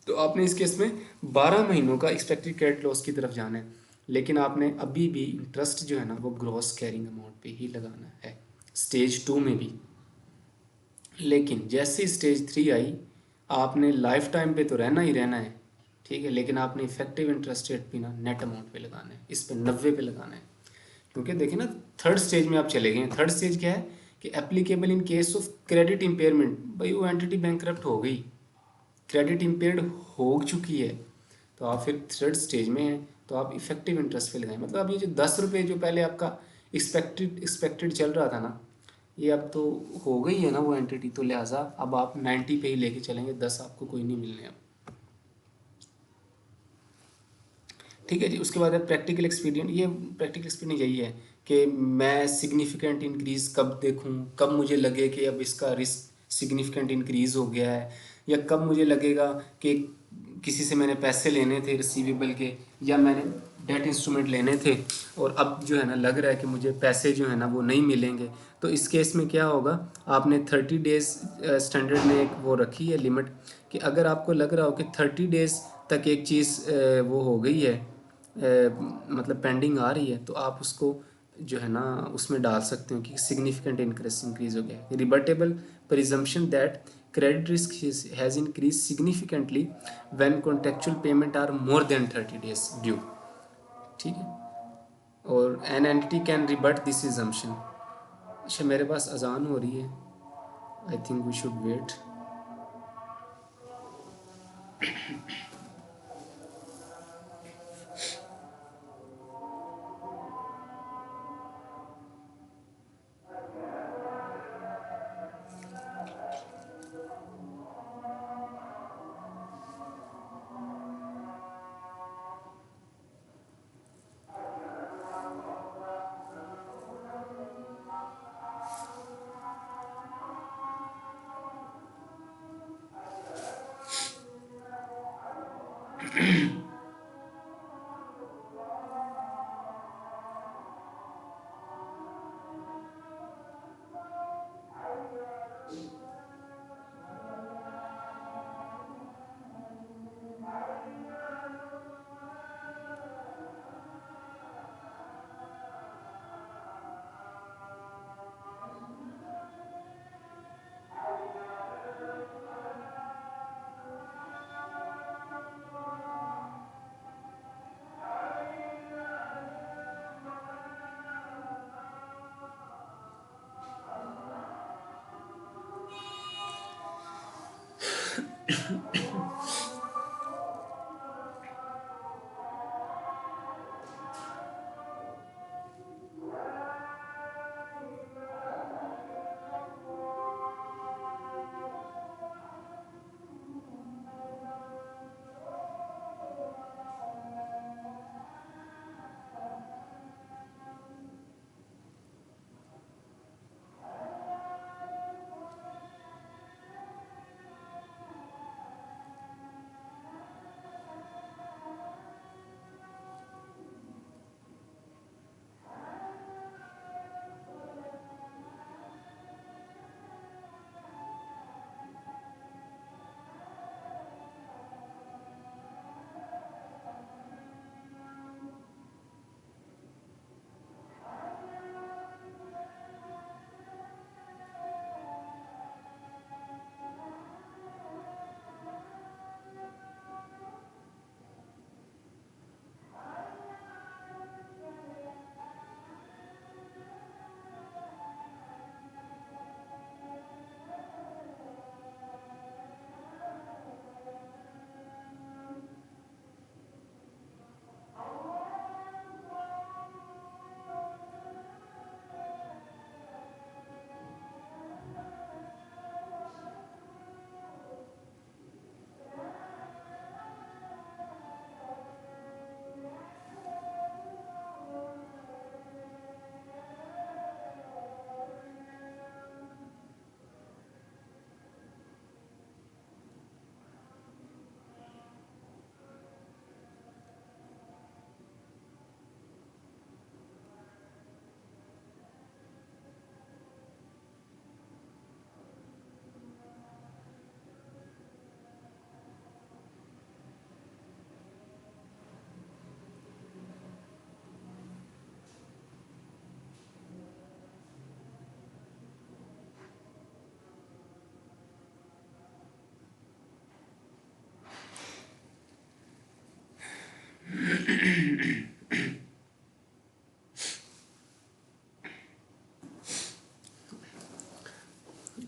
तो आपने इस केस में 12 महीनों का एक्सपेक्टेड क्रेडिट लॉस की तरफ जाना है, लेकिन आपने अभी भी इंटरेस्ट जो है ना वो ग्रॉस कैरिंग अमाउंट पे ही लगाना है स्टेज 2 में भी। लेकिन जैसे स्टेज 3 आई, आपने लाइफ टाइम पे तो रहना ही रहना है, ठीक है, लेकिन आपने इफेक्टिव इंटरेस्ट रेट भी ना नेट अमाउंट पे लगाना है, इस पे 90 पे लगाना है। क्योंकि देखिए ना, थर्ड स्टेज में आप चले गए हैं। थर्ड स्टेज क्या है कि applicable in case of credit impairment, भाई वो एंटिटी बैंकरप्ट हो गई, क्रेडिट इम्पेयर्ड हो चुकी है, तो आप फिर थर्ड स्टेज में हैं, तो आप इफेक्टिव इंटरेस्ट पे लगाएं। मतलब अब ये जो 10 रुपये जो पहले आपका एक्सपेक्टेड चल रहा था ना, ये अब तो हो गई है ना वो एंटिटी, तो लिहाजा अब आप 90 पे ही लेके चलेंगे, 10 आपको कोई नहीं मिलने अब, ठीक है जी। उसके बाद है प्रैक्टिकल एक्सपीरियंस। ये प्रैक्टिकल एक्सपीरियंस यही है कि मैं सिग्निफिकेंट इंक्रीज कब देखूं, कब मुझे लगे कि अब इसका रिस्क सिग्निफिकेंट इंक्रीज हो गया है, या कब मुझे लगेगा कि किसी से मैंने पैसे लेने थे रिसीवेबल के, या मैंने डेट इंस्ट्रूमेंट लेने थे और अब जो है ना लग रहा है कि मुझे पैसे जो है ना वो नहीं मिलेंगे। तो इस केस में क्या होगा, आपने 30 डेज स्टैंडर्ड ने एक वो रखी है लिमिट, कि अगर आपको लग रहा हो कि 30 डेज तक एक चीज़ वो हो गई है, मतलब पेंडिंग आ रही है, तो आप उसको जो है ना उसमें डाल सकते हो कि सिग्निफिकेंट इंक्रीज हो गया है। Rebuttable presumption that credit risk has increase significantly when contractual payment are more than 30 days due, ठीक है, और an entity can rebut this assumption. अच्छा, मेरे पास अजान हो रही है, I think we should wait.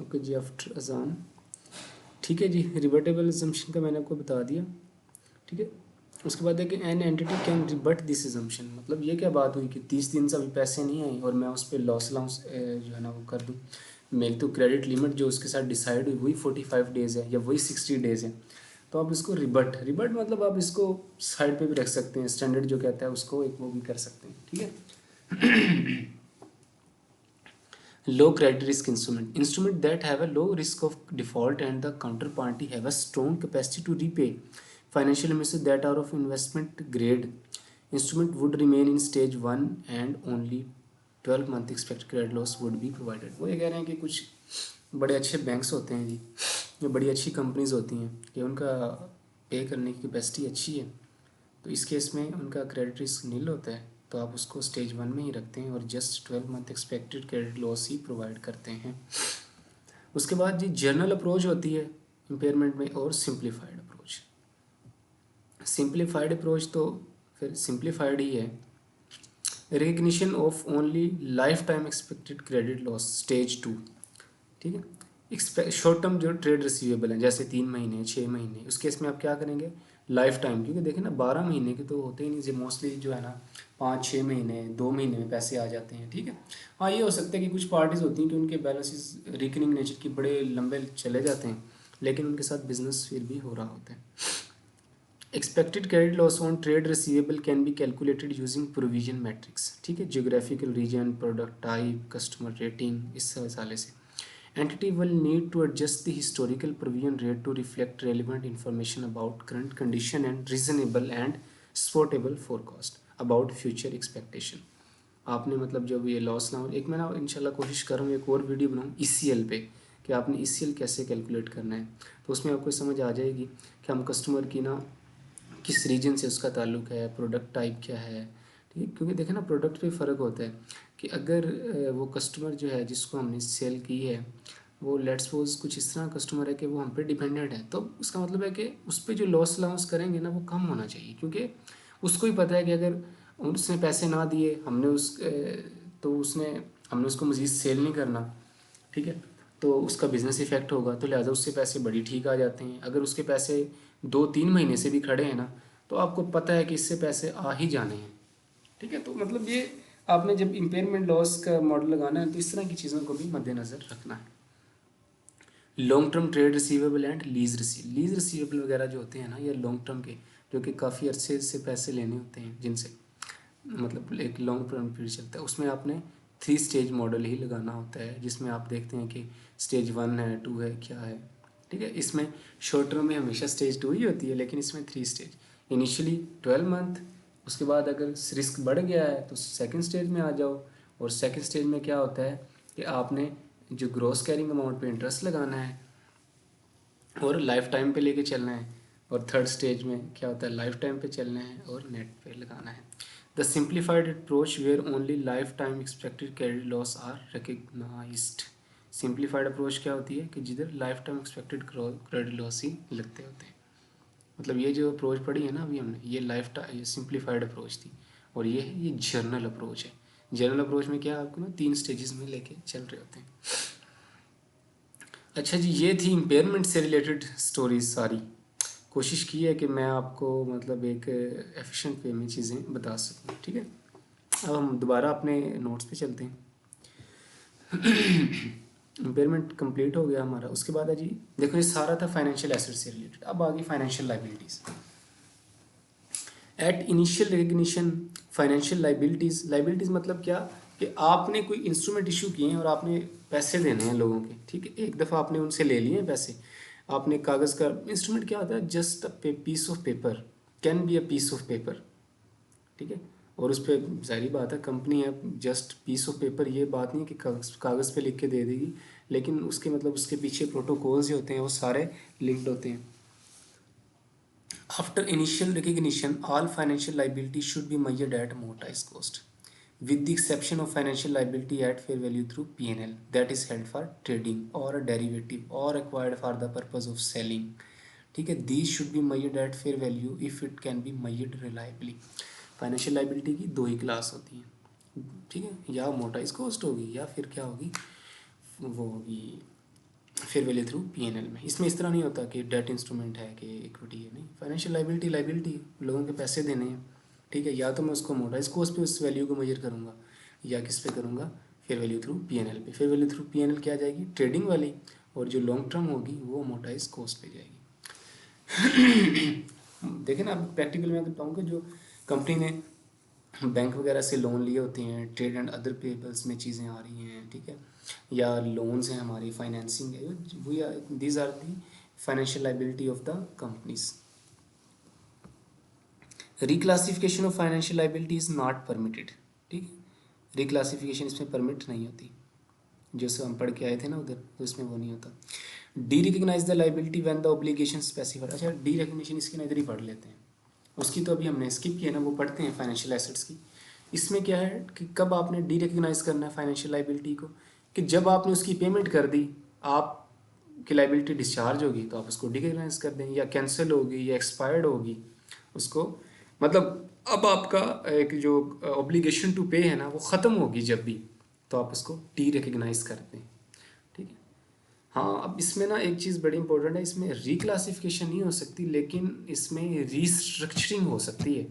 Okay जी, आफ्टर अजान। ठीक है जी, रिवर्टेबल अजम्पशन का मैंने आपको बता दिया। ठीक है, उसके बाद है कि N entity can रिबट this assumption. मतलब ये क्या बात हुई कि 30 दिन से अभी पैसे नहीं आए और मैं उस पर लॉस अलाउंस जो है ना वो कर दूँ। मेरी तो क्रेडिट लिमिट जो उसके साथ डिसाइड हुई वही 45 डेज़ है या वही 60 डेज़ है। तो आप इसको रिबट मतलब आप इसको साइड पे भी रख सकते हैं, स्टैंडर्ड जो कहता है उसको एक वो भी कर सकते हैं। ठीक है। Low credit risk instrument that have a low risk of default and the counterparty have a strong capacity to repay. Financial investors that are of investment grade instrument would remain in stage 1 and only 12-month expected credit loss would be provided. वो ये कह रहे हैं कि कुछ बड़े अच्छे banks होते हैं जी, जो बड़ी अच्छी कंपनीज होती हैं कि उनका पे करने की कैपेसिटी अच्छी है, तो इस केस में उनका क्रेडिट रिस्क नील होता है, तो आप उसको स्टेज 1 में ही रखते हैं और just 12 month expected credit loss ही प्रोवाइड करते हैं। उसके बाद जी जर्नल अप्रोच होती है इम्पेयरमेंट में और सिंप्लीफाइड अप्रोच। सिंप्लीफाइड अप्रोच तो फिर सिंप्लीफाइड ही है। Recognition of only lifetime expected credit loss stage 2। ठीक है, शॉर्ट टर्म जो ट्रेड रिसीवेबल है जैसे 3 महीने 6 महीने, उस केस में आप क्या करेंगे लाइफ टाइम, क्योंकि देखें ना 12 महीने के तो होते ही नहीं, मोस्टली जो है ना 5-6 महीने 2 महीने में पैसे आ जाते हैं। ठीक है, हाँ ये हो सकता है कि कुछ पार्टीज होती हैं कि उनके बैलेंसेस रिकनिंग नेचर की बड़े लंबे चले जाते हैं, लेकिन उनके साथ बिजनेस फिर भी हो रहा होता है। Expected credit loss on trade receivable can be calculated using provision matrix. ठीक है, geographical region, product type, customer rating, इस हवाले से entity will need to adjust the historical provision rate to reflect relevant information about current condition and reasonable and supportable forecast about future expectation। आपने मतलब जब ये loss ना हो, एक मैं ना इंशाल्लाह कोशिश कर रहा हूँ एक और वीडियो बनाऊँ ECL पे कि आपने ECL कैसे कैलकुलेट करना है, तो उसमें आपको समझ आ जाएगी कि हम कस्टमर की ना किस रीजन से उसका ताल्लुक है, प्रोडक्ट टाइप क्या है। ठीक है, क्योंकि देखें ना प्रोडक्ट पे फ़र्क होता है कि अगर वो कस्टमर जो है जिसको हमने सेल की है वो लेट्स सपोज कुछ इस तरह कस्टमर है कि वो हम पे डिपेंडेंट है, तो उसका मतलब है कि उस पर जो लॉस अलाउंस करेंगे ना वो कम होना चाहिए, क्योंकि उसको ही पता है कि अगर उसने पैसे ना दिए हमने तो हमने उसको मज़ीद सेल नहीं करना। ठीक है, तो उसका बिजनेस इफेक्ट होगा, तो लिहाजा उससे पैसे बड़ी ठीक आ जाते हैं। अगर उसके पैसे 2-3 महीने से भी खड़े हैं ना, तो आपको पता है कि इससे पैसे आ ही जाने हैं। ठीक है, तो मतलब ये आपने जब इम्पेयरमेंट लॉस का मॉडल लगाना है तो इस तरह की चीज़ों को भी मद्देनज़र रखना है। Long term trade receivable and lease receivable वगैरह जो होते हैं ना, ये लॉन्ग टर्म के, जो कि काफ़ी अरसे से पैसे लेने होते हैं, जिनसे मतलब एक लॉन्ग टर्म पीरियड चलता है, उसमें आपने 3 स्टेज मॉडल ही लगाना होता है, जिसमें आप देखते हैं कि स्टेज 1 है, 2 है, क्या है। ठीक है, इसमें शॉर्ट टर्म में हमेशा स्टेज 2 ही होती है, लेकिन इसमें 3 स्टेज। इनिशियली 12 मंथ, उसके बाद अगर रिस्क बढ़ गया है तो सेकंड स्टेज में आ जाओ। और सेकंड स्टेज में क्या होता है कि आपने जो ग्रॉस कैरिंग अमाउंट पे इंटरेस्ट लगाना है और लाइफ टाइम पे लेके चलना है। और थर्ड स्टेज में क्या होता है, लाइफ टाइम पे चलना है और नेट पे लगाना है। The simplified approach where only lifetime expected credit loss are recognised. Simplified approach क्या होती है कि जिधर lifetime expected credit loss ही लगते होते हैं। मतलब ये जो अप्रोच पढ़ी है ना अभी हमने, ये लाइफ टाइम सिंप्लीफाइड अप्रोच थी। और ये है ये जर्नल अप्रोच है। जर्नल अप्रोच में क्या आपको ना 3 स्टेजेस में लेके चल रहे होते हैं। अच्छा जी, ये थी इम्पेयरमेंट से रिलेटेड स्टोरीज सारी। कोशिश की है कि मैं आपको मतलब एक एफिशिएंट वे में चीज़ें बता सकूं। ठीक है, अब हम दोबारा अपने नोट्स पे चलते हैं। इम्पेयरमेंट कंप्लीट हो गया हमारा। उसके बाद है जी, देखो ये सारा था फाइनेंशियल एसेट से रिलेटेड। अब आ गई financial liabilities. Eight initial recognition financial liabilities मतलब क्या कि आपने कोई इंस्ट्रूमेंट इशू किए हैं और आपने पैसे देने हैं लोगों के। ठीक है, एक दफ़ा आपने उनसे ले लिए हैं पैसे, आपने कागज़ का इंस्ट्रूमेंट क्या होता है, just a piece of paper, can be a piece of paper. ठीक है, और उस पर जाहिर बात है कंपनी है, जस्ट पीस ऑफ पेपर ये बात नहीं है कि कागज़ पे लिख के दे देगी, लेकिन उसके मतलब उसके पीछे प्रोटोकॉल्स जो होते हैं वो सारे लिंक्ड होते हैं। After initial recognition, all financial liability should be measured at amortized cost, with the exception of financial liability at fair value through P&L that is held for trading or a derivative or acquired for the purpose of selling. ठीक है, these should be measured at fair value if it can be measured reliably. Financial liability की 2 ही class होती हैं। ठीक है, या amortise cost होगी या फिर क्या होगी, वो होगी फेयर वैल्यू थ्रू P&L में। इसमें इस तरह नहीं होता कि डेट इंस्ट्रूमेंट है कि इक्विटी है, नहीं। फाइनेंशियल लाइबिलिटी लोगों के पैसे देने हैं। ठीक है, या तो मैं उसको अमोर्टाइज कॉस्ट पे उस वैल्यू को मेजर करूँगा, या किस पे करूँगा, फेयर वैल्यू थ्रू P&L पे। फेयर वैल्यू थ्रू P&L क्या जाएगी, ट्रेडिंग वाली, और जो लॉन्ग टर्म होगी वो अमोर्टाइज कॉस्ट पे जाएगी। देखें ना, अब प्रैक्टिकल में बताऊँ कि जो कंपनी ने बैंक वगैरह से लोन लिए होते हैं, ट्रेड एंड अदर पेबल्स में चीज़ें आ रही हैं। ठीक है, या लोन्स हैं, हमारी फाइनेंसिंग है, we are these are the financial liability of the companies. Reclassification of financial liability is not permitted. ठीक है, रिक्लासिफिकेशन इसमें परमिट नहीं होती, जैसे हम पढ़ के आए थे ना उधर, तो इसमें वो नहीं होता। Derecognize the liability when the obligation specified. अच्छा, डी रिकग्निशन इसकी ना इधर ही पढ़ लेते हैं, उसकी तो अभी हमने स्किप किया ना, वो पढ़ते हैं फाइनेंशियल एसेट्स की। इसमें क्या है कि कब आपने डी रिकग्नाइज करना है फाइनेंशियल लाइबिलिटी को, कि जब आपने उसकी पेमेंट कर दी, आपकी लाइबिलिटी डिस्चार्ज होगी तो आप उसको डी रिकग्नाइज कर दें, या कैंसिल होगी या एक्सपायर्ड होगी उसको, मतलब अब आपका एक जो ऑब्लिगेशन टू पे है ना वो ख़त्म होगी जब भी, तो आप उसको डी रिकग्नाइज करते हैं। ठीक है, हाँ, अब इसमें ना एक चीज़ बड़ी इंपॉर्टेंट है, इसमें रिक्लासिफिकेशन नहीं हो सकती, लेकिन इसमें रीस्ट्रक्चरिंग हो सकती है।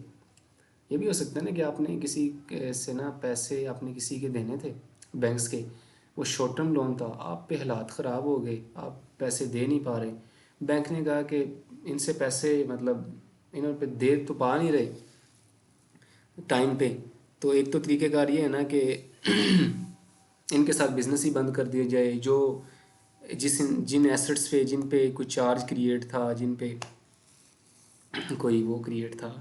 ये भी हो सकता है ना कि आपने किसी से ना पैसे आपने किसी के देने थे बैंक्स के, वो शॉर्ट टर्म लोन था, आप पे हालात ख़राब हो गए, आप पैसे दे नहीं पा रहे, बैंक ने कहा कि इनसे पैसे मतलब इन्होंने पे दे तो पा नहीं रहे टाइम पे, तो एक तो तरीक़ेकार ये है ना कि इनके साथ बिज़नेस ही बंद कर दिया जाए, जो जिन एसेट्स पे जिन पे कोई चार्ज क्रिएट था, जिन पे कोई वो क्रिएट था,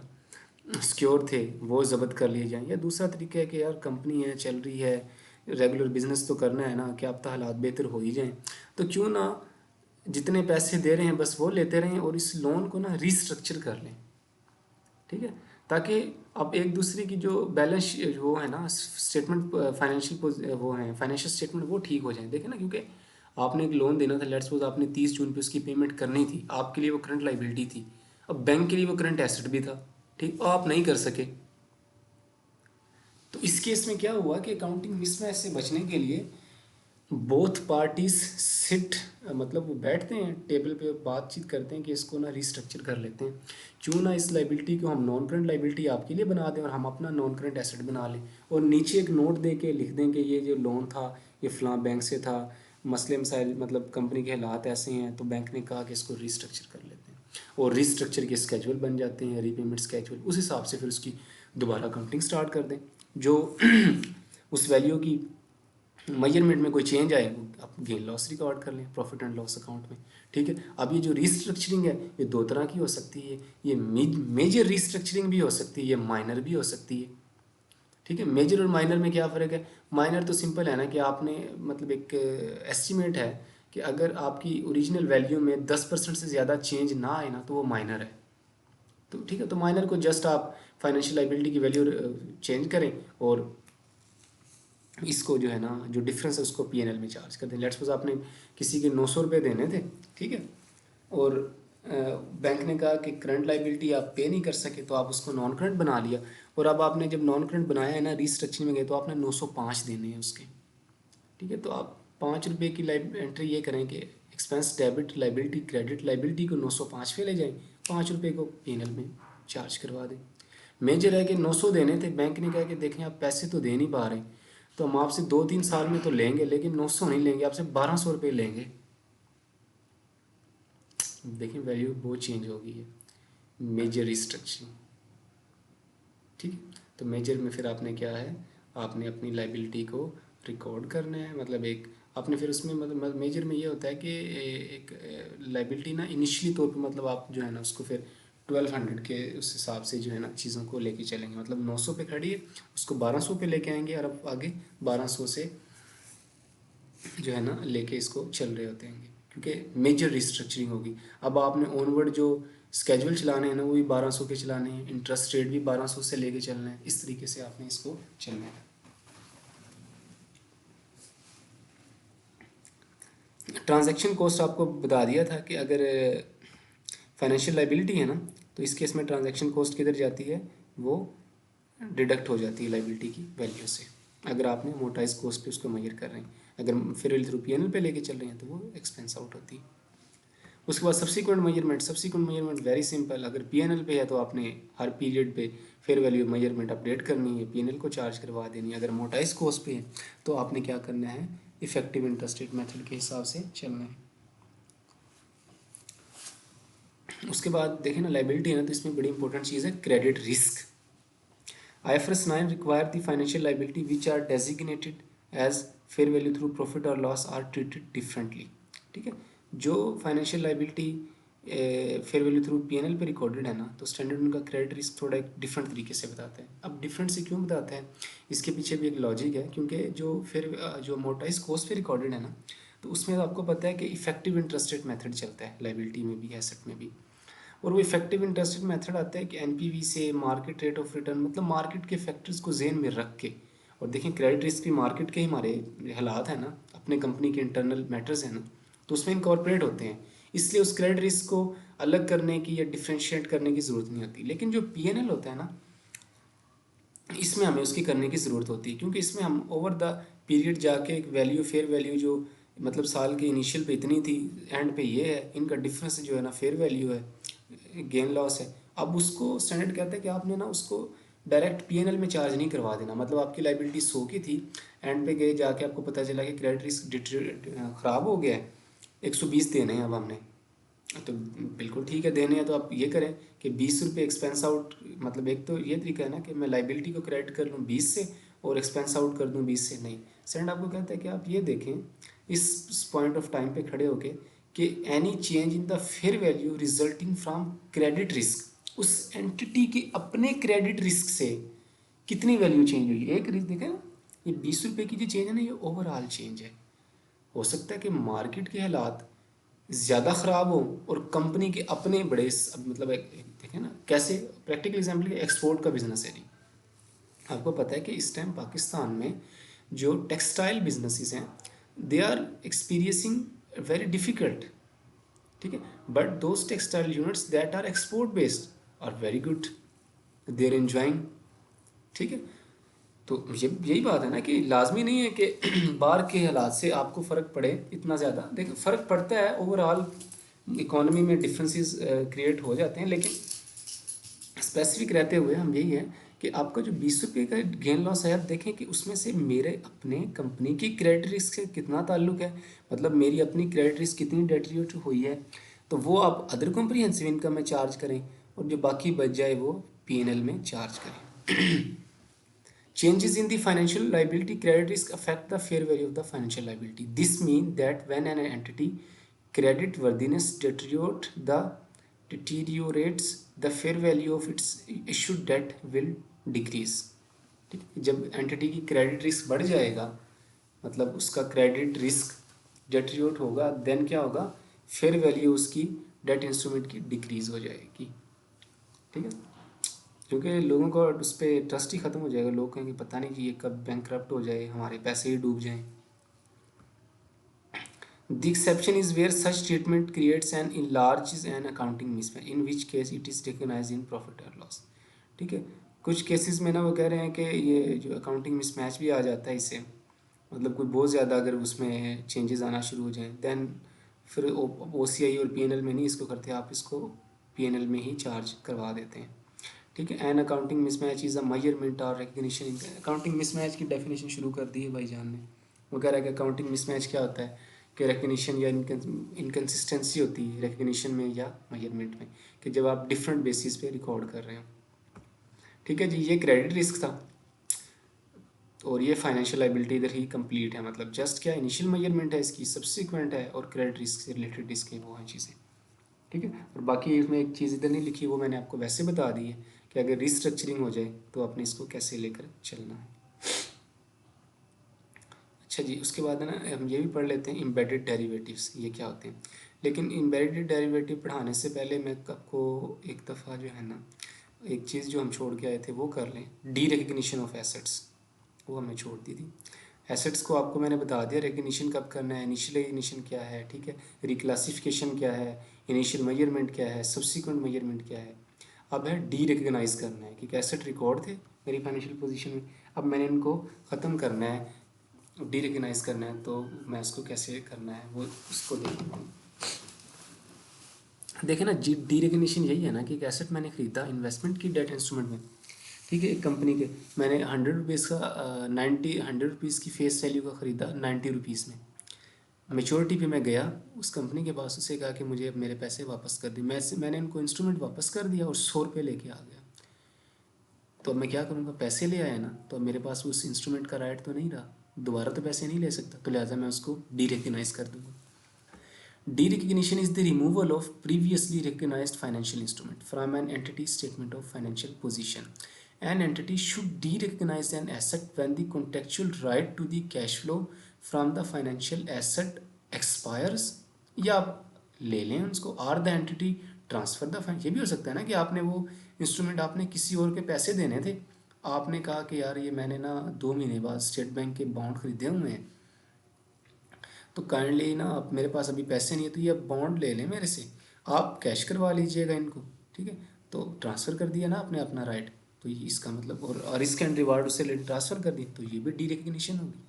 सिक्योर थे, वो ज़ब्त कर लिए जाएँ। या दूसरा तरीका है कि यार कंपनी है, चल रही है, रेगुलर बिजनेस तो करना है ना, क्या अब तो हालात बेहतर हो ही जाएँ, तो क्यों ना जितने पैसे दे रहे हैं बस वो लेते रहें और इस लोन को ना रीस्ट्रक्चर कर लें। ठीक है, ताकि अब एक दूसरे की जो बैलेंस वो है ना स्टेटमेंट, फाइनेंशियल वो है फाइनेंशियल स्टेटमेंट, वो ठीक हो जाए। देखें ना, क्योंकि आपने एक लोन देना था, लेट्स सपोज आपने 30 जून पे उसकी पेमेंट करनी थी, आपके लिए वो करंट लाइबिलिटी थी, अब बैंक के लिए वो करंट एसेट भी था। ठीक, और आप नहीं कर सके, तो इस केस में क्या हुआ कि अकाउंटिंग मिसमैच से बचने के लिए बोथ पार्टीज सिट मतलब वो बैठते हैं टेबल पे, बातचीत करते हैं कि इसको ना रिस्ट्रक्चर कर लेते हैं, क्यों ना इस लाइबिलिटी को हम नॉन करंट लाइबिलिटी आपके लिए बना दें और हम अपना नॉन करंट एसेट बना लें, और नीचे एक नोट दे के लिख दें कि ये जो लोन था ये फ़लाँ बैंक से था, मसले मसाइल मतलब कंपनी के हालात ऐसे हैं तो बैंक ने कहा कि इसको रिस्ट्रक्चर कर लेते हैं, और रिस्ट्रक्चर के स्केजुअल बन जाते हैं, रीपेमेंट स्केजुअल, उस हिसाब से फिर उसकी दोबारा काउंटिंग स्टार्ट कर दें। जो उस वैल्यू की मेजरमेंट में कोई चेंज आए आप गेन लॉस रिकॉर्ड कर लें प्रॉफिट एंड लॉस अकाउंट में। ठीक है, अब ये जो रिस्ट्रक्चरिंग है ये दो तरह की हो सकती है, ये मेजर रिस्ट्रक्चरिंग भी हो सकती है, ये माइनर भी हो सकती है। ठीक है, मेजर और माइनर में क्या फ़र्क है? माइनर तो सिंपल है ना कि आपने मतलब एक एस्टिमेट है कि अगर आपकी ओरिजिनल वैल्यू में 10% से ज़्यादा चेंज ना आए ना तो वो माइनर है। तो ठीक है, तो माइनर को जस्ट आप फाइनेंशियल लाइबिलिटी की वैल्यू चेंज करें और इसको जो है ना जो डिफरेंस है उसको पीएनएल में चार्ज कर दें। लेट्स सपोज आपने किसी के 900 रुपये देने थे, ठीक है, और बैंक ने कहा कि करंट लाइबिलिटी आप पे नहीं कर सके तो आप उसको नॉन करंट बना लिया, और अब आपने जब नॉन करंट बनाया है ना रिस्ट्रक्चरिंग में गए तो आपने 905 देने हैं उसके। ठीक है, तो आप 5 रुपये की एंट्री ये करें कि expense debit liability credit liability को 905 पे ले जाएं, 5 रुपये को पीएनएल में चार्ज करवा दें। मेजर है कि 900 देने थे, बैंक ने कहा कि देखें आप पैसे तो दे नहीं पा रहे तो हम आपसे 2-3 साल में तो लेंगे लेकिन 900 नहीं लेंगे, आपसे 1200 रुपये लेंगे। देखें वैल्यू बहुत चेंज हो गई है, मेजर रिस्ट्रक्चरिंग। ठीक है, तो मेजर में फिर आपने क्या है, आपने अपनी लाइबिलिटी को रिकॉर्ड करना है, मतलब एक आपने फिर उसमें मतलब मेजर में ये होता है कि एक लाइबिलिटी ना इनिशियली तौर पे मतलब आप जो है ना उसको फिर 1200 के उस हिसाब से जो है ना चीज़ों को लेके चलेंगे, मतलब 900 पे खड़ी है उसको 1200 पे लेके आएंगे और अब आगे 1200 से जो है ना लेके इसको चल रहे होते हैं, क्योंकि मेजर रिस्ट्रक्चरिंग होगी। अब आपने ऑनवर्ड जो स्केजुअल चलाने हैं ना वो भी 1200 के चलाने हैं, इंटरेस्ट रेट भी 1200 से लेके चलना है, इस तरीके से आपने इसको चलना है। ट्रांजैक्शन कॉस्ट आपको बता दिया था कि अगर फाइनेंशियल लाइबिलिटी है ना तो इस केस में ट्रांजैक्शन कॉस्ट किधर जाती है, वो डिडक्ट हो जाती है लाइबिलिटी की वैल्यू से, अगर आपने मोटाइज कॉस्ट पे उसको मेजर कर रहे हैं। अगर फिर थ्रू पीएनएल पे लेके चल रहे हैं तो वो एक्सपेंस आउट होती है। उसके बाद सब्सिक्वेंट मेजरमेंट वेरी सिंपल, अगर पीएनएल पे है तो आपने हर पीरियड पे फेयर वैल्यू मेजरमेंट अपडेट करनी है, पीएनएल को चार्ज करवा देनी है। अगर मोटाइज कॉस्ट पे है तो आपने क्या करना है, इफेक्टिव इंटरेस्ट रेट मेथड के हिसाब से चलना है। उसके बाद देखें ना लाइबिलिटी है ना तो इसमें बड़ी इंपॉर्टेंट चीज़ है credit risk. IFRS 9 require the financial liability which are designated as fair value through profit or loss are treated differently। ठीक है, जो financial liability fair value through PNL पे रिकॉर्डेड है ना तो स्टैंडर्ड उनका क्रेडिट रिस्क थोड़ा एक डिफरेंट तरीके से बताता है। अब डिफरेंट से क्यों बताता है, इसके पीछे भी एक लॉजिक है, क्योंकि जो फिर जो मोटाइज कॉस्ट पे रिकॉर्डेड है ना तो उसमें आपको पता है कि इफेक्टिव इंटरेस्ट रेट मेथड चलता है लाइबिलिटी में भी एसेट में भी, और वो इफेक्टिव इंटरेस्ट रेट मेथड आता है कि एनपीवी से मार्केट रेट ऑफ रिटर्न मतलब मार्केट के फैक्टर्स को जेन में रख के, और देखें क्रेडिट रिस्क भी मार्केट के ही हमारे हालात है ना, अपने कंपनी के इंटरनल मैटर्स हैं ना तो उसमें इनकॉर्पोरेट होते हैं, इसलिए उस क्रेडिट रिस्क को अलग करने की या डिफ्रेंशिएट करने की ज़रूरत नहीं होती। लेकिन जो पीएनएल होता है ना इसमें हमें उसकी करने की ज़रूरत होती है, क्योंकि इसमें हम ओवर द पीरियड जाके एक वैल्यू फेयर वैल्यू जो मतलब साल के इनिशियल पे इतनी थी एंड पे ये है, इनका डिफरेंस जो है ना फेयर वैल्यू है गेन लॉस है, अब उसको स्टैंडर्ड कहता है कि आपने ना उसको डायरेक्ट पीएनएल में चार्ज नहीं करवा देना। मतलब आपकी लाइबिलिटी 100 की थी, एंड पे गए जाके आपको पता चला कि क्रेडिट रिस्क ख़राब हो गया है, 120 देने हैं अब हमने, तो बिल्कुल ठीक है देने हैं तो आप ये करें कि 20 रुपये एक्सपेंस आउट, मतलब एक तो ये तरीका है ना कि मैं लाइबिलिटी को क्रेडिट कर लूँ 20 से और एक्सपेंस आउट कर दूँ 20 से, नहीं सेंड आपको कहता है कि आप ये देखें इस पॉइंट ऑफ टाइम पे खड़े होके कि any change in the fair value resulting from credit risk, उस एंटिटी के अपने क्रेडिट रिस्क से कितनी वैल्यू चेंज हुई। एक रिस्क देखें ना, ये 20 रुपये की जो चेंज है ना ये ओवरऑल चेंज है, हो सकता है कि मार्केट के हालात ज़्यादा ख़राब हो और कंपनी के अपने बड़े मतलब देखें ना कैसे प्रैक्टिकल एग्जाम्पल एक्सपोर्ट का बिजनेस है। नहीं आपको पता है कि इस टाइम पाकिस्तान में जो टेक्सटाइल बिजनेसेस हैं they are experiencing very difficult, ठीक है, but those textile units that are export based are very good, they are enjoying. ठीक है, तो यही बात है ना कि लाजमी नहीं है कि बाहर के हालात से आपको फ़र्क पड़े इतना ज़्यादा। देखो फ़र्क पड़ता है, ओवरऑल इकोनॉमी में डिफरेंसेस क्रिएट हो जाते हैं, लेकिन स्पेसिफिक रहते हुए हम यही है कि आपका जो 20 रुपये का गेन लॉस है, आप देखें कि उसमें से मेरे अपने कंपनी की क्रेडिट रिस्क से कितना ताल्लुक है, मतलब मेरी अपनी क्रेडिट रिस्क कितनी डेटेरियोरेट हुई है, तो वो आप अदर कॉम्प्रिहेंसिव इनकम में चार्ज करें और जो बाकी बच जाए वो P&L में चार्ज करें। Changes in the financial liability credit risk affect the fair value of the financial liability. This means that when an entity credit worthiness deteriorates, the fair value of its issued debt will decrease. ठीक है, जब entity की credit risk बढ़ जाएगा, मतलब उसका credit risk deteriorate होगा, then क्या होगा, फेयर वैल्यू उसकी डेट इंस्ट्रूमेंट की डिक्रीज हो जाएगी। ठीक है, क्योंकि लोगों का उस पर ट्रस्ट ही ख़त्म हो जाएगा। लोग कहेंगे पता नहीं कि ये कब बैंकक्रप्ट हो जाए, हमारे पैसे ही डूब जाएं। The exception is where such treatment creates an enlarges an accounting mismatch in which case it is recognize in profit और लॉस। ठीक है, कुछ केसेस में ना वो कह रहे हैं कि ये जो अकाउंटिंग मिसमैच भी आ जाता है इससे, मतलब कोई बहुत ज़्यादा अगर उसमें चेंजेस आना शुरू हो जाएं, देन फिर OCI और P&L में नहीं इसको करते, आप इसको P&L में ही चार्ज करवा देते हैं। ठीक है, N accounting mismatch is a measurement और रिकग्निशन। अकाउंटिंग मिसमैच की डेफिनेशन शुरू कर दी है भाईजान ने। वो कह रहा है कि अकाउंटिंग मिसमैच क्या होता है कि रिकग्निशन या इनकन्सिस्टेंसी होती है रिकग्निशन में या मेजरमेंट में, कि जब आप डिफरेंट बेसिस पे रिकॉर्ड कर रहे हो। ठीक है जी, ये क्रेडिट रिस्क था और ये फाइनेंशियल लाइबिलिटी इधर ही कंप्लीट है, मतलब जस्ट क्या इनिशियल मेजरमेंट है इसकी, सब्सिक्वेंट है, और क्रेडिट रिस्क से रिलेटेड रिस्क है, वो हैं चीज़ें। ठीक है, और बाकी इसमें एक चीज़ इधर नहीं लिखी, वो मैंने आपको वैसे बता दी है कि अगर रिस्ट्रक्चरिंग हो जाए तो आपने इसको कैसे लेकर चलना है। अच्छा जी, उसके बाद है ना हम ये भी पढ़ लेते हैं एम्बेडेड डेरिवेटिव्स, ये क्या होते हैं। लेकिन एम्बेडेड डेरिवेटिव पढ़ाने से पहले मैं आपको एक दफ़ा जो है ना एक चीज़ जो हम छोड़ के आए थे वो कर लें, डी रिकग्निशन ऑफ एसेट्स, वो हमने छोड़ दी थी। एसेट्स को आपको मैंने बता दिया रिकग्निशन कब करना है, इनिशियल रिकग्निशन क्या है, ठीक है, रिक्लासिफिकेशन क्या है, इनिशियल मेजरमेंट क्या है, सब्सिक्वेंट मेजरमेंट क्या है। अब है डी रिकग्नाइज करना है कि एसेट रिकॉर्ड थे मेरी फाइनेंशियल पोजीशन में, अब मैंने इनको ख़त्म करना है, डी रिकग्नाइज करना है, तो मैं इसको कैसे करना है वो उसको देखते हैं। देखें ना जी, डी रिकग्निशन यही है ना कि एक एसेट मैंने ख़रीदा इन्वेस्टमेंट की डेट इंस्ट्रूमेंट में, ठीक है, एक कंपनी के, मैंने 100 रुपीज़ का 100 रुपीज़ की फेस वैल्यू का ख़रीदा 90 रुपीज़ में। मेच्योरिटी पे मैं गया उस कंपनी के पास, उसे कहा कि मुझे अब मेरे पैसे वापस कर दी, मैंने उनको इंस्ट्रूमेंट वापस कर दिया और 100 रुपये लेके आ गया। तो अब मैं क्या करूँगा, पैसे ले आया ना, तो अब मेरे पास उस इंस्ट्रूमेंट का राइट तो नहीं रहा, दोबारा तो पैसे नहीं ले सकता, तो लिहाजा मैं उसको डी रिकग्नाइज कर दूँगा। Derecognition is the removal of previously recognized financial instrument from an entity's statement of financial position. An entity should derecognize an asset when the contractual right to the cash flow from the financial asset expires, या आप ले लें उसको, are the entity transfer the fine. ये भी हो सकता है ना कि आपने वो इंस्ट्रूमेंट आपने किसी और के पैसे देने थे, आपने कहा कि यार ये मैंने ना 2 महीने बाद स्टेट बैंक के बॉन्ड खरीदे हुए हैं, तो काइंडली ना आप, मेरे पास अभी पैसे नहीं है तो ये बॉन्ड ले लें मेरे से, आप कैश करवा लीजिएगा इनको। ठीक है, तो ट्रांसफ़र कर दिया ना आपने अपना राइट, तो ये इसका मतलब, और रिस्क एंड रिवार्ड उससे ट्रांसफ़र कर दी, तो ये भी डी रिकग्निशन होगी।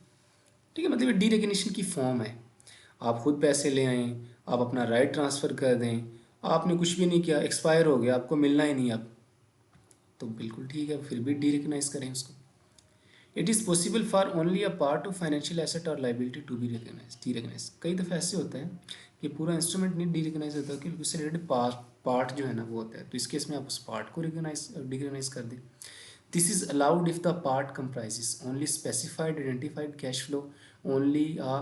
ठीक है, मतलब ये डी रिकग्निशन की फॉर्म है। आप खुद पैसे ले आएँ, आप अपना राइट ट्रांसफ़र कर दें, आपने कुछ भी नहीं किया, एक्सपायर हो गया, आपको मिलना ही नहीं अब, तो बिल्कुल ठीक है, फिर भी डी रिकग्नाइज करें उसको। It is possible for only a part of financial asset और liability to be recognise, derecognise. कई दफ़ा ऐसे होता है कि पूरा इंस्ट्रूमेंट नहीं डी रिकग्नाइज होता, क्योंकि उससे रिलेटेड पार्ट जो है ना वो होता है, तो इस केस में आप उस पार्ट को रिकग्नाइज डिकग्नाइज कर दें। This is allowed if the part comprises only specified identified cash flow, only a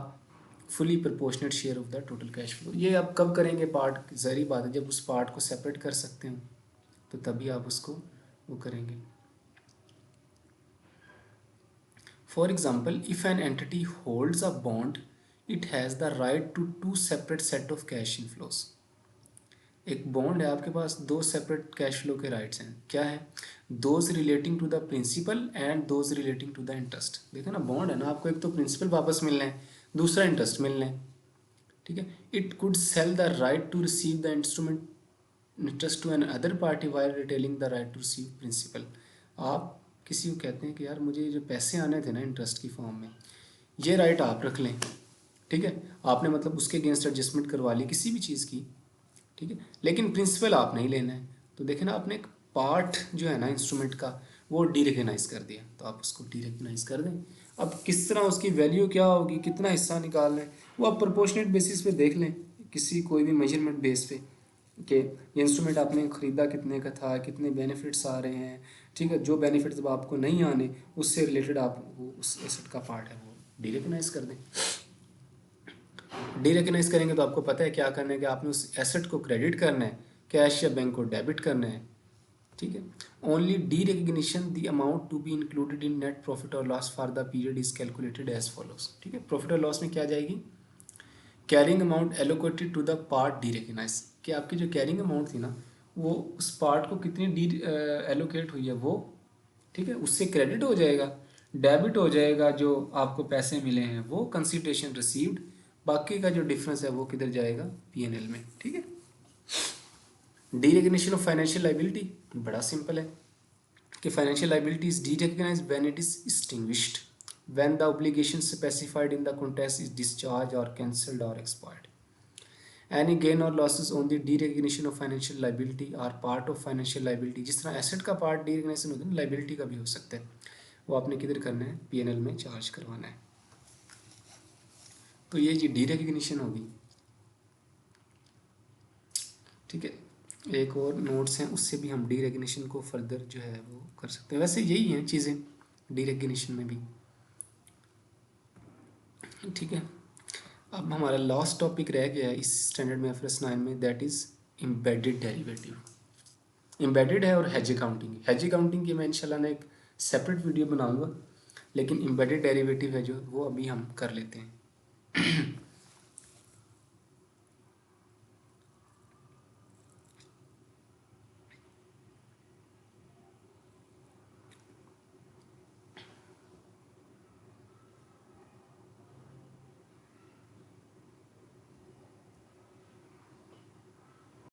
fully proportionate share of the total cash flow. ये आप कब करेंगे पार्ट, ज़ाहिर बात है जब उस पार्ट को सेपरेट कर सकते हो, तो तभी आप उसको वो करेंगे। For example, if an entity holds a bond, it has the right to two separate set of cash inflows. एक बॉन्ड है आपके पास, दो सेपरेट कैश फ्लो के राइट्स हैं, क्या है, those relating to the principal and those relating to the interest. देखो ना, बॉन्ड है ना, आपको एक तो प्रिंसिपल वापस मिलना है, दूसरा इंटरेस्ट मिलना है। ठीक है, it could sell the right to receive the instrument interest to another party while retailing the right to receive principal. आप किसी को कहते हैं कि यार मुझे जो पैसे आने थे ना इंटरेस्ट की फॉर्म में, ये राइट आप रख लें, ठीक है, आपने मतलब उसके अगेंस्ट एडजस्टमेंट करवा ली किसी भी चीज़ की, ठीक है, लेकिन प्रिंसिपल आप नहीं लेना है। तो देखें ना, आपने एक पार्ट जो है ना इंस्ट्रूमेंट का वो डीरेकग्नाइज कर दिया, तो आप उसको डीरेकग्नाइज कर दें। अब किस तरह उसकी वैल्यू क्या होगी, कितना हिस्सा निकालना है, वो आप प्रोपोर्शनेट बेसिस पे देख लें, किसी कोई भी मेजरमेंट बेस पे कि ये इंस्ट्रूमेंट आपने ख़रीदा कितने का था, कितने बेनिफिट्स आ रहे हैं, ठीक है, जो बेनिफिट्स अब आपको नहीं आने उससे रिलेटेड आप वो उस एसेट का पार्ट है वो डीरेकग्नाइज कर दें। डीरेकग्नाइज करेंगे तो आपको पता है क्या करना है कि आपने उस एसेट को क्रेडिट करना है, कैश या बैंक को डेबिट करना है, ठीक है। Only derecognition the amount to be included in net profit और loss for the period is calculated as follows, ठीक है। प्रॉफिट और लॉस में क्या जाएगी, carrying amount allocated to the part derecognise, कि आपकी जो कैरिंग अमाउंट थी ना वो उस पार्ट को कितनी डी एलोकेट हुई है वो, ठीक है, उससे क्रेडिट हो जाएगा, डेबिट हो जाएगा जो आपको पैसे मिले हैं वो कंसिडरेशन रिसीव्ड, बाकी का जो डिफरेंस है वो किधर जाएगा, पीएनएल में, ठीक है। डीरेकग्निशन ऑफ फाइनेंशियल लाइबिलिटी बड़ा सिंपल है कि financial liability is derecognised when it is extinguished, when the obligation specified in the contract is discharged or cancelled or expired. Any gain or losses on the derecognition of financial liability are part of financial liability. जिस तरह asset का part डीरेकग्निशन होता है ना, liability का भी हो सकता है, वो आपने किधर करना है, पीएनएल में चार्ज करवाना है। तो ये जी डीरेकग्निशन होगी, ठीक है। एक और नोट्स हैं उससे भी हम डीरेकग्निशन को फर्दर जो है वो कर सकते हैं। वैसे यही हैं चीज़ें डीरेकग्निशन में भी, ठीक है। अब हमारा लास्ट टॉपिक रह गया है इस स्टैंडर्ड में IFRS 9 में, that is embedded derivative. Embedded है और हेज अकाउंटिंग, हेज अकाउंटिंग की मैं इंशाल्लाह ने एक सेपरेट वीडियो बनाऊंगा, लेकिन एम्बेडेड डेरिवेटिव है जो वो अभी हम कर लेते हैं।